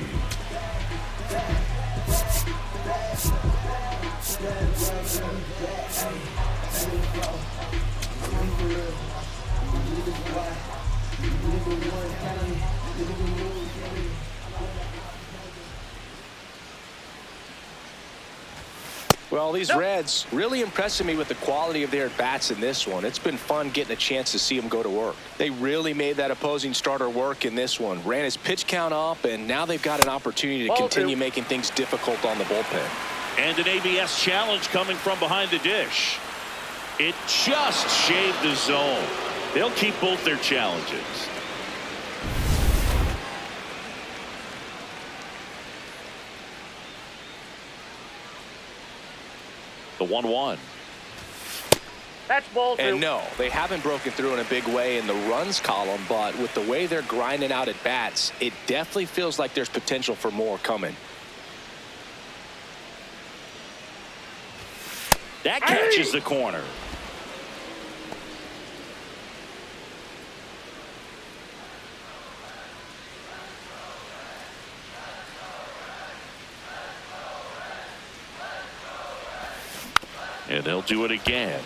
Well, these Reds really impressing me with the quality of their at-bats in this one. It's been fun getting a chance to see them go to work. They really made that opposing starter work in this one. Ran his pitch count up, and now they've got an opportunity to continue making things difficult on the bullpen. And an ABS challenge coming from behind the dish. It just shaved the zone. They'll keep both their challenges. The 1-1. That's ball 2. And no, they haven't broken through in a big way in the runs column, but with the way they're grinding out at bats, it definitely feels like there's potential for more coming. That catches the corner. And they'll do it again.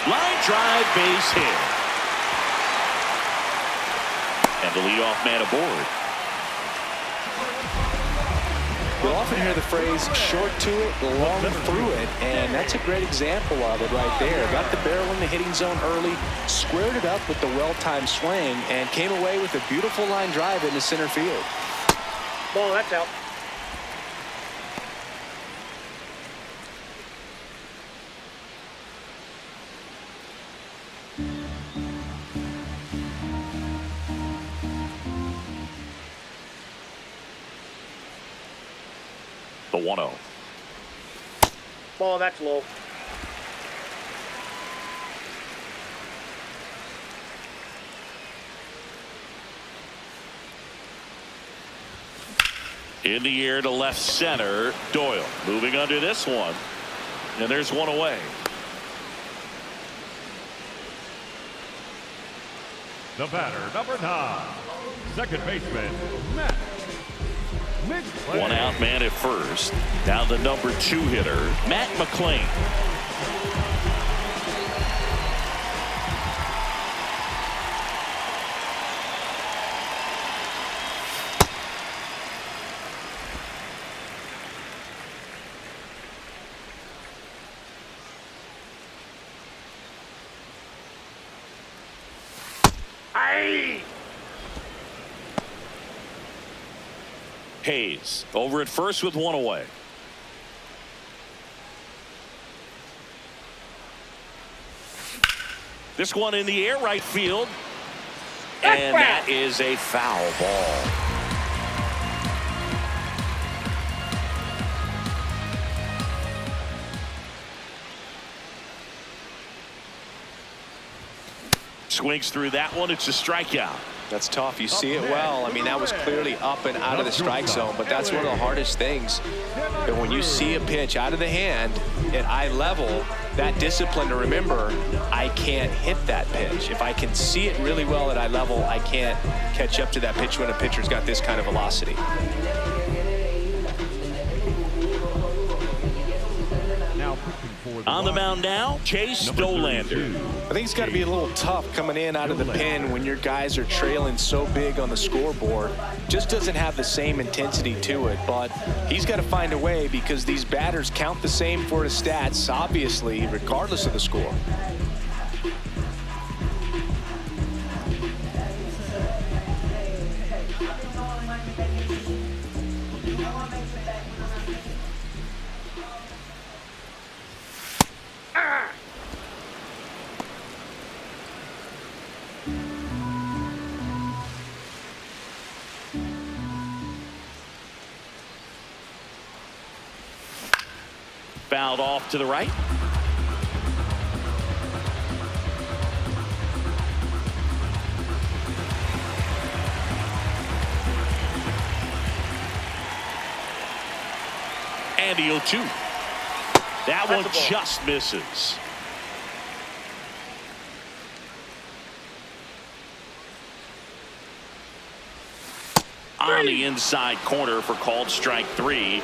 Line drive, base hit. And the leadoff man aboard. We'll often hear the phrase short to it, long through it, and that's a great example of it right there. Got the barrel in the hitting zone early, squared it up with the well-timed swing, and came away with a beautiful line drive into center field. Ball, that's out. The 1-0. Ball, that's low. In the air to left center. Doyle moving under this one. And there's one away. The batter, number 9, second baseman, Matt McLain. One out man at first. Now the number 2 hitter, Matt McLain. Aye. Hayes over at first with one away. This one in the air right field. And that is a foul ball. Swings through that one. It's a strikeout. That's tough. You see it well. I mean, that was clearly up and out of the strike zone, but that's one of the hardest things. And when you see a pitch out of the hand at eye level, that discipline to remember, I can't hit that pitch. If I can see it really well at eye level, I can't catch up to that pitch when a pitcher's got this kind of velocity. On the mound now, Chase Dolander. I think it's got to be a little tough coming in out of the pen when your guys are trailing so big on the scoreboard. Just doesn't have the same intensity to it, but he's got to find a way because these batters count the same for his stats, obviously, regardless of the score. Fouled off to the right. And the 0-2. That one just misses. On the inside corner for called strike 3.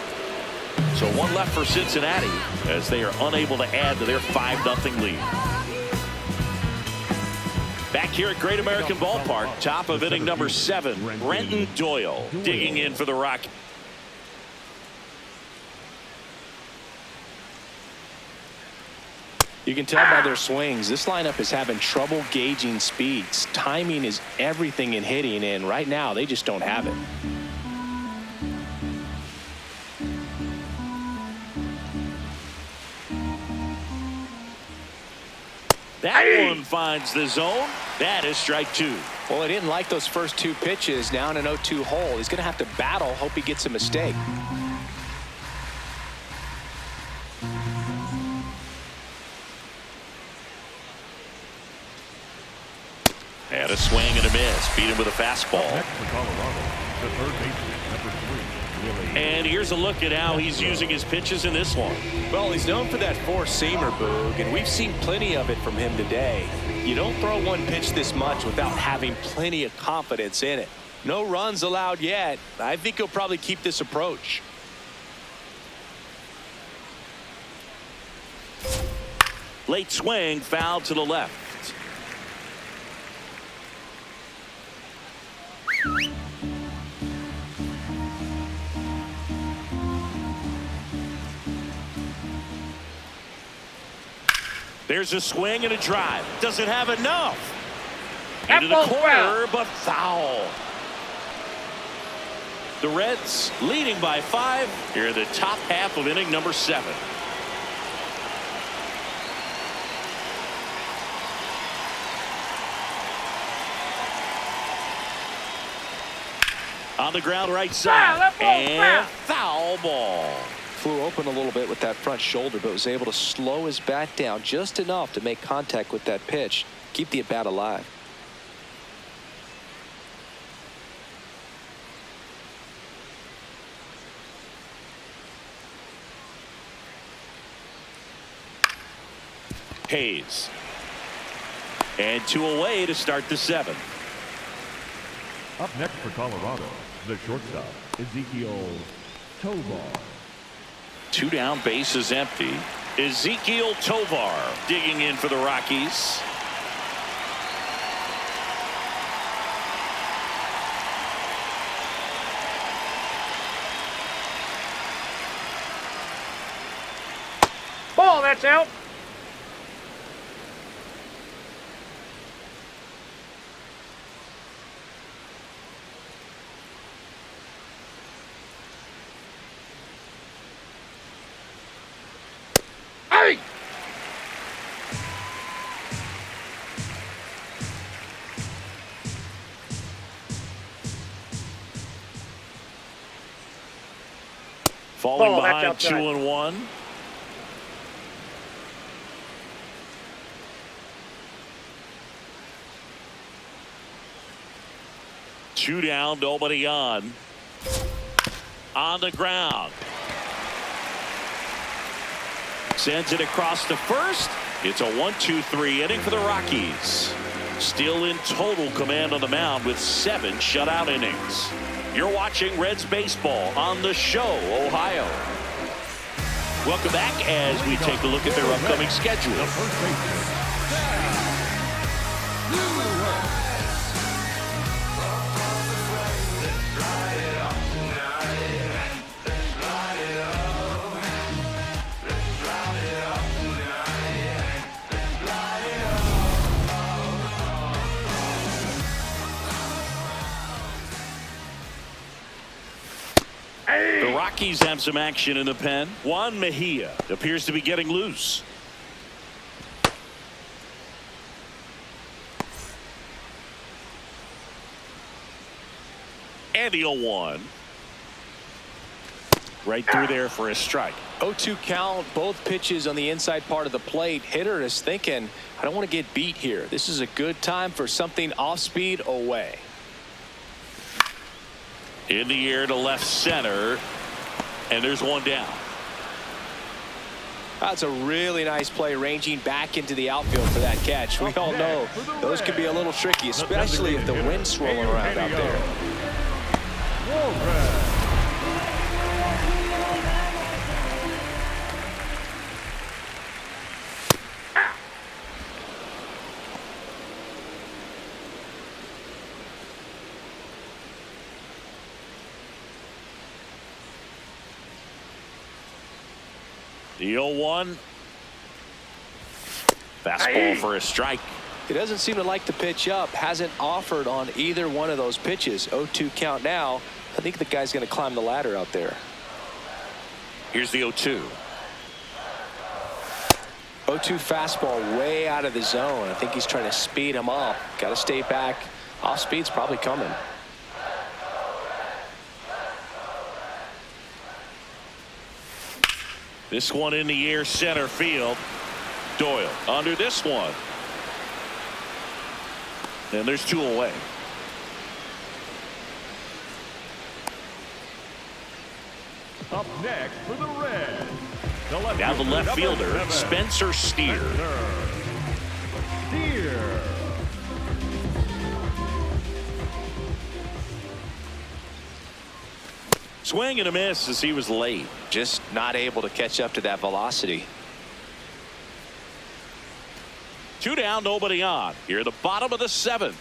So one left for Cincinnati as they are unable to add to their 5-0 lead. Back here at Great American Ballpark, top of inning number 7, Brenton Doyle digging in for the Rockies. You can tell by their swings, this lineup is having trouble gauging speeds. Timing is everything in hitting, and right now they just don't have it. That one finds the zone. That is strike 2. Well, he didn't like those first 2 pitches. Now in an 0-2 hole, he's going to have to battle. Hope he gets a mistake. And a swing and a miss. Beat him with a fastball. Next for Colorado, the third baseman, number 3, Willi. And here's a look at how he's using his pitches in this one. Well, he's known for that four-seamer, Boog, and we've seen plenty of it from him today. You don't throw one pitch this much without having plenty of confidence in it. No runs allowed yet. I think he'll probably keep this approach. Late swing, foul to the left. There's a swing and a drive. Doesn't have enough. Into the corner, but foul. The Reds leading by 5 here in the top half of inning number 7. On the ground right side. And foul ball. Flew open a little bit with that front shoulder, but was able to slow his bat down just enough to make contact with that pitch. Keep the at-bat alive. Hayes. And 2 away to start the 7th. Up next for Colorado, the shortstop, Ezequiel Tover. 2 down, base is empty. Ezequiel Tover digging in for the Rockies. Ball, that's out. Falling Ball, that's behind outside. 2-1. Two down, nobody on. On the ground. Sends it across to first. It's a 1-2-3 inning for the Rockies. Still in total command on the mound with 7 shutout innings. You're watching Reds baseball on the show, Ohio. Welcome back as we take a look at their upcoming schedule. The first baseman. The Rockies have some action in the pen. Juan Mejia appears to be getting loose. And the 0-1. Right through there for a strike. 0-2 count, both pitches on the inside part of the plate. Hitter is thinking, I don't want to get beat here. This is a good time for something off speed away. In the air to left center. And there's one down. That's a really nice play, ranging back into the outfield for that catch. We all know those can be a little tricky, especially if the wind's swirling around out there. The 0-1. Fastball for a strike. He doesn't seem to like the pitch up. Hasn't offered on either one of those pitches. 0-2 count now. I think the guy's going to climb the ladder out there. Here's the 0-2. 0-2 fastball way out of the zone. I think he's trying to speed him up. Got to stay back. Off speed's probably coming. This one in the air center field. Doyle under this one. And there's 2 away. Up next for the Reds. Now the left fielder, Spencer Steer. Swing and a miss as he was late. Just not able to catch up to that velocity. 2 down, nobody on. Here at the bottom of the 7th.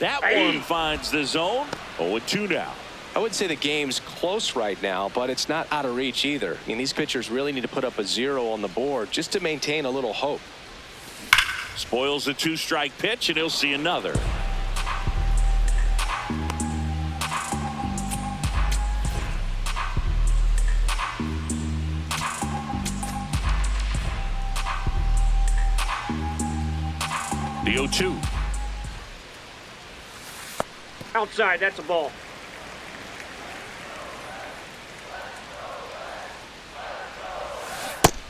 That one finds the zone. 0-2 now. I wouldn't say the game's close right now, but it's not out of reach either. I mean, these pitchers really need to put up a 0 on the board just to maintain a little hope. Spoils the 2-strike pitch, and he'll see another. The 0-2. Outside, that's a ball.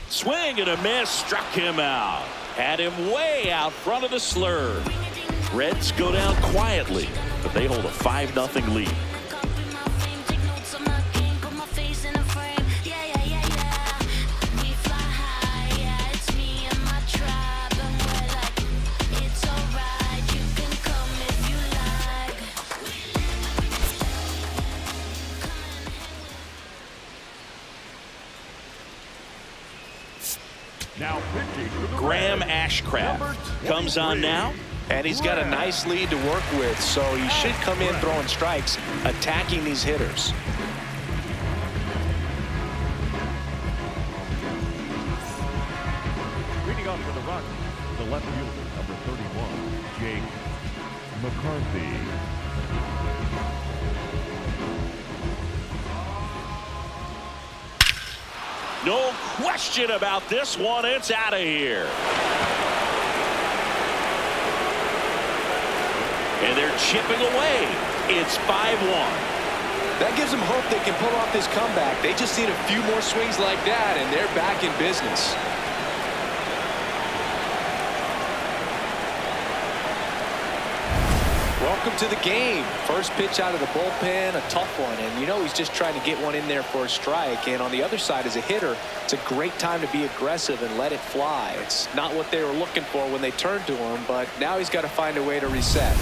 Swing and a miss, struck him out. Had him way out front of the slur. Reds go down quietly, but they hold a 5-0 lead. Now pitching for the Graham Reds. Ashcraft comes on now. And he's got a nice lead to work with, so he should come in throwing strikes, attacking these hitters. Leading off for the Rockies, the left fielder, number 31, Jake McCarthy. No question about this one. It's out of here. And they're chipping away. It's 5-1. That gives them hope they can pull off this comeback. They just need a few more swings like that, and they're back in business. Welcome to the game. First pitch out of the bullpen, a tough one. And you know he's just trying to get one in there for a strike. And on the other side, as a hitter, it's a great time to be aggressive and let it fly. It's not what they were looking for when they turned to him, but now he's got to find a way to reset.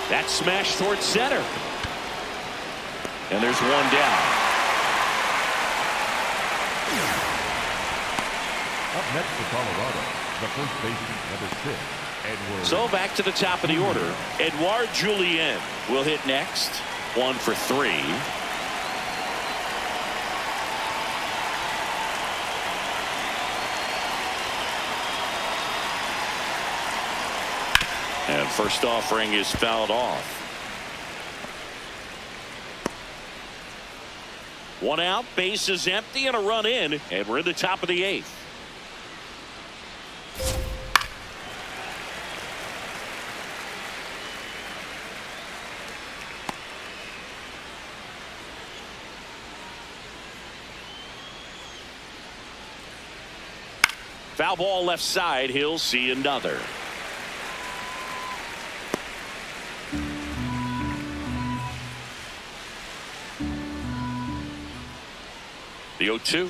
That smash towards center. And there's one down. Up next for Colorado, the first baseman, number 6, Edouard. So back to the top of the order. Edouard Tulien will hit next. 1 for 3. And first offering is fouled off. 1 out, base is empty, and a run in, and we're in the top of the 8th. Foul ball left side, he'll see another. The 0-2.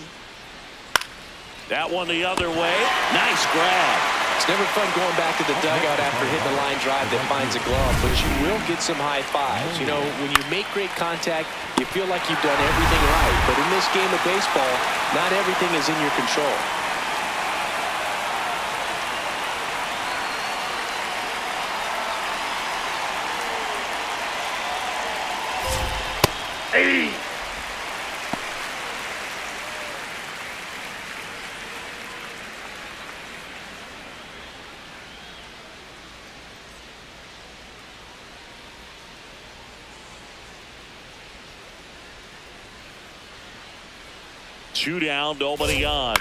That one the other way. Nice grab. It's never fun going back to the dugout after hitting a line drive that finds a glove, but you will get some high fives. You know, when you make great contact, you feel like you've done everything right. But in this game of baseball, not everything is in your control. Hey! Two down, nobody on.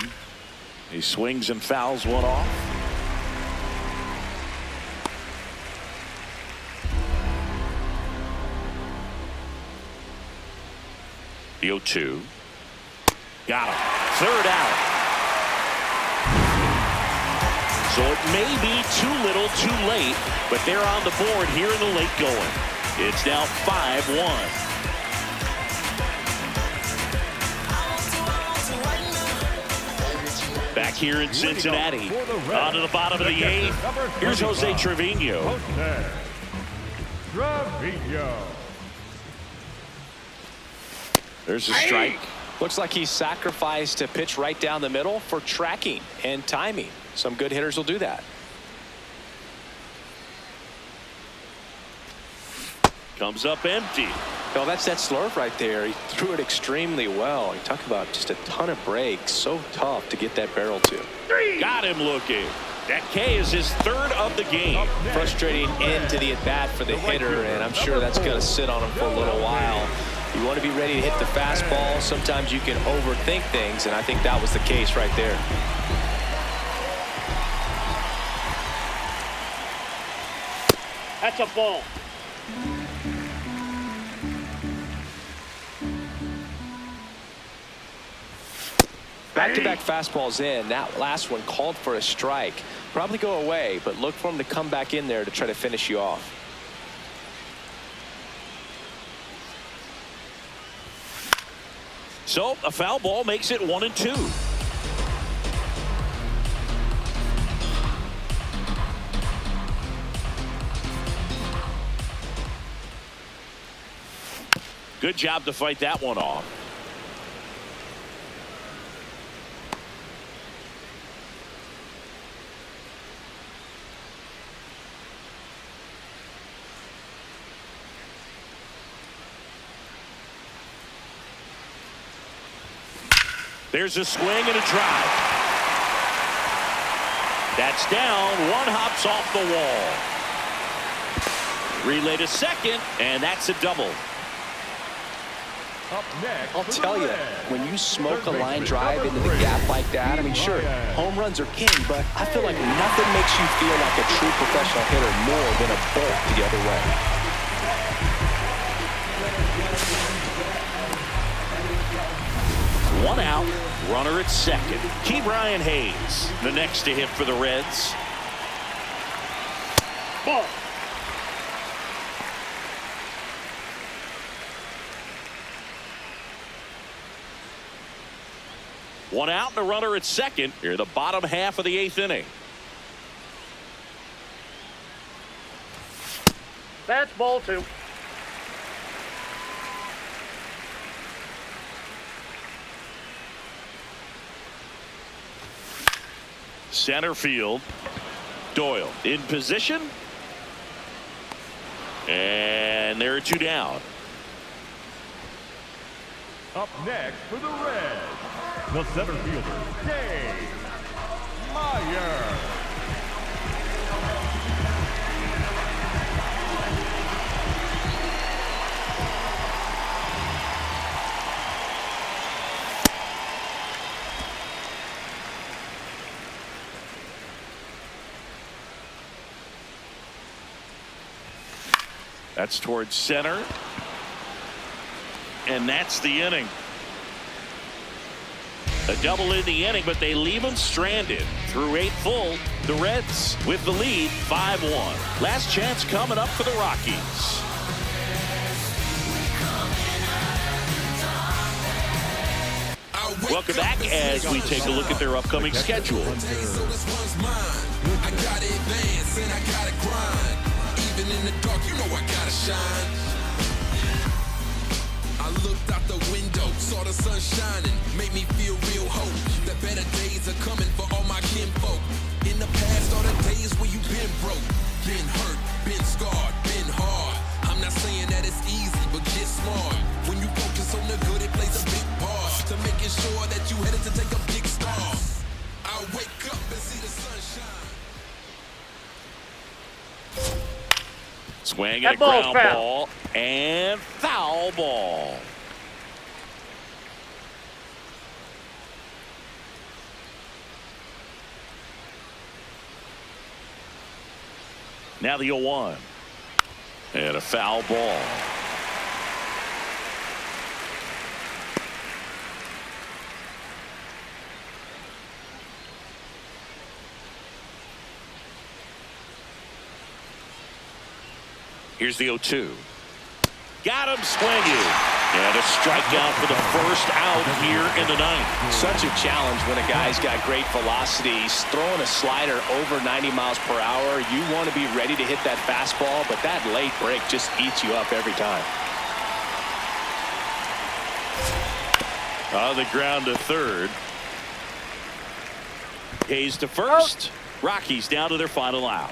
He swings and fouls one off. The 0-2. Got him. Third out. So it may be too little, too late, but they're on the board here in the late going. It's now 5-1. Back here in Cincinnati, on to the bottom of the 8th. Here's Jose Trevino. Jose Trevino. There's a strike. Looks like he sacrificed a pitch right down the middle for tracking and timing. Some good hitters will do that. Comes up empty. No, that's that slurve right there. He threw it extremely well. You talk about just a ton of breaks. So tough to get that barrel to. Got him looking. That K is his 3rd of the game. Frustrating end to the at-bat for the hitter, and I'm sure that's going to sit on him for a little while. You want to be ready to hit the fastball. Sometimes you can overthink things, and I think that was the case right there. That's a ball. Back-to-back fastballs in. That last one called for a strike. Probably go away, but look for him to come back in there to try to finish you off. So a foul ball makes it 1-2. Good job to fight that one off. There's a swing and a drive. That's down. One hops off the wall. Relay to second, and that's a double. Up next, I'll for the tell you, Reds, when you smoke a third line baseman, drive number into the 3, gap like that, I mean, sure, Moniak. home runs are king, but I feel like nothing makes you feel like a true professional hitter more than a bolt the other way. One out, runner at second. Brian Hayes, the next to hit for the Reds. Ball. One out and a runner at second. Here, the bottom half of the 8th inning. That's ball 2. Center field. Doyle in position. And there are 2 down. Up next for the Reds, the center fielder, Dane Myers. That's towards center. And that's the inning. A double in the inning, but they leave them stranded. Through 8 full, the Reds with the lead 5-1. Last chance coming up for the Rockies. Welcome back as we take a look at their upcoming schedule. I gotta advance and I gotta grind. Even in the dark, you know I gotta shine. I looked out the window, saw the sun shining, made me feel real hope that better days are coming for all my kinfolk. In the past, all the days where you been broke, been hurt, been scarred, been hard. I'm not saying that it's easy, but get smart. When you focus on the good, it plays a big part to making sure that you headed to take a big star. I wake up and see the sunshine. Swing That and a ground ball's foul. ball and foul ball. Now the 0-1 and a foul ball. Here's the 0-2. Got him swinging. And a strikeout for the first out here in the 9th. Such a challenge when a guy's got great velocity. He's throwing a slider over 90 miles per hour. You want to be ready to hit that fastball, but that late break just eats you up every time. On the ground to third. Hayes to first. Rockies down to their final out.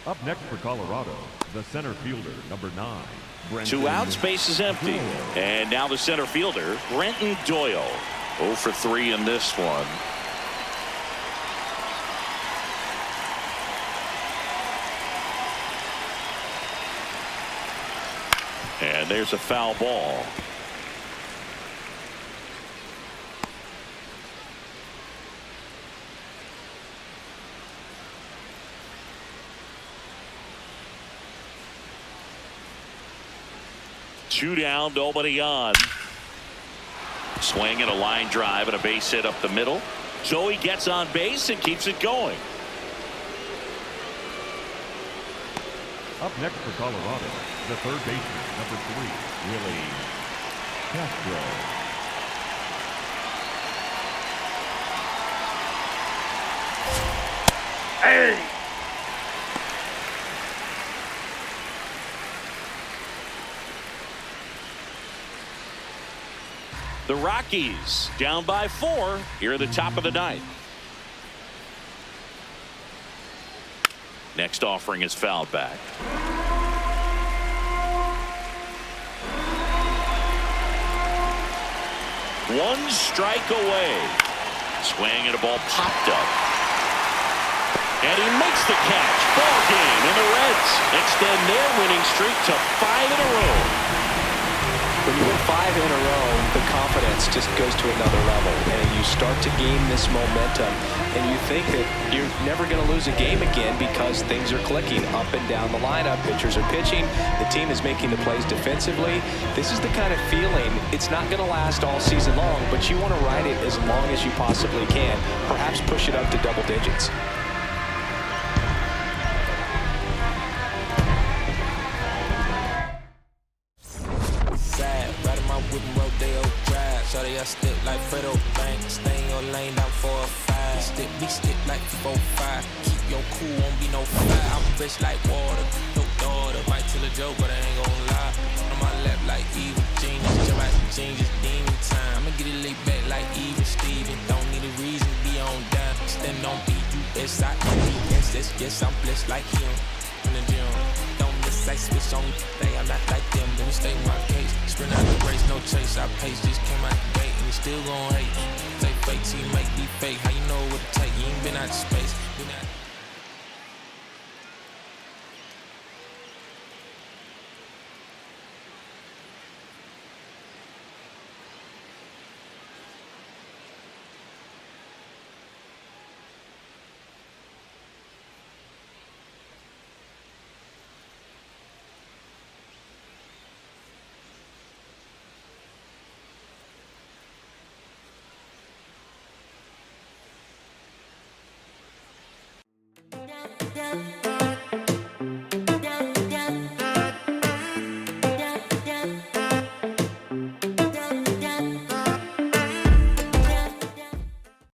Up next for Colorado, the center fielder, number 9. Brenton 2 outs, base is empty. Doyle. And now the center fielder, Brenton Doyle. 0 for 3 in this one. And there's a foul ball. Two down, nobody on. Swing and a line drive and a base hit up the middle. So he gets on base and keeps it going. Up next for Colorado, the third baseman, number 3, Willi Castro. Hey! The Rockies down by 4 here at the top of the 9th. Next offering is fouled back. One strike away. Swing and a ball popped up. And he makes the catch. Ball game, and the Reds extend their winning streak to 5 in a row. When you win 5 in a row, the confidence just goes to another level, and you start to gain this momentum, and you think that you're never going to lose a game again because things are clicking up and down the lineup. Pitchers are pitching. The team is making the plays defensively. This is the kind of feeling, it's not going to last all season long, but you want to ride it as long as you possibly can, perhaps push it up to double digits. Shorty, I step like Fredo Bank. Stay in your lane down 4 or 5. Big stick like 4 or 5. Keep your cool, won't be no fly. I'm fresh like water. No daughter. Might tell a joke, but I ain't gon' lie. On my lap like evil genius. Jump out some changes, demon time. I'ma get it laid back like even Steven. Don't need a reason to be on down. Stand on B-U-S-I-N-D-S. Yes, I'm blessed like him. In the gym. Don't miss, I switch on. I'm not like them. Let me stay my case. Sprint out the race, no chase. I pace, just came out the gate and you still gon' hate. Say fake team, make me fake. How you know what to take? You ain't been out of space.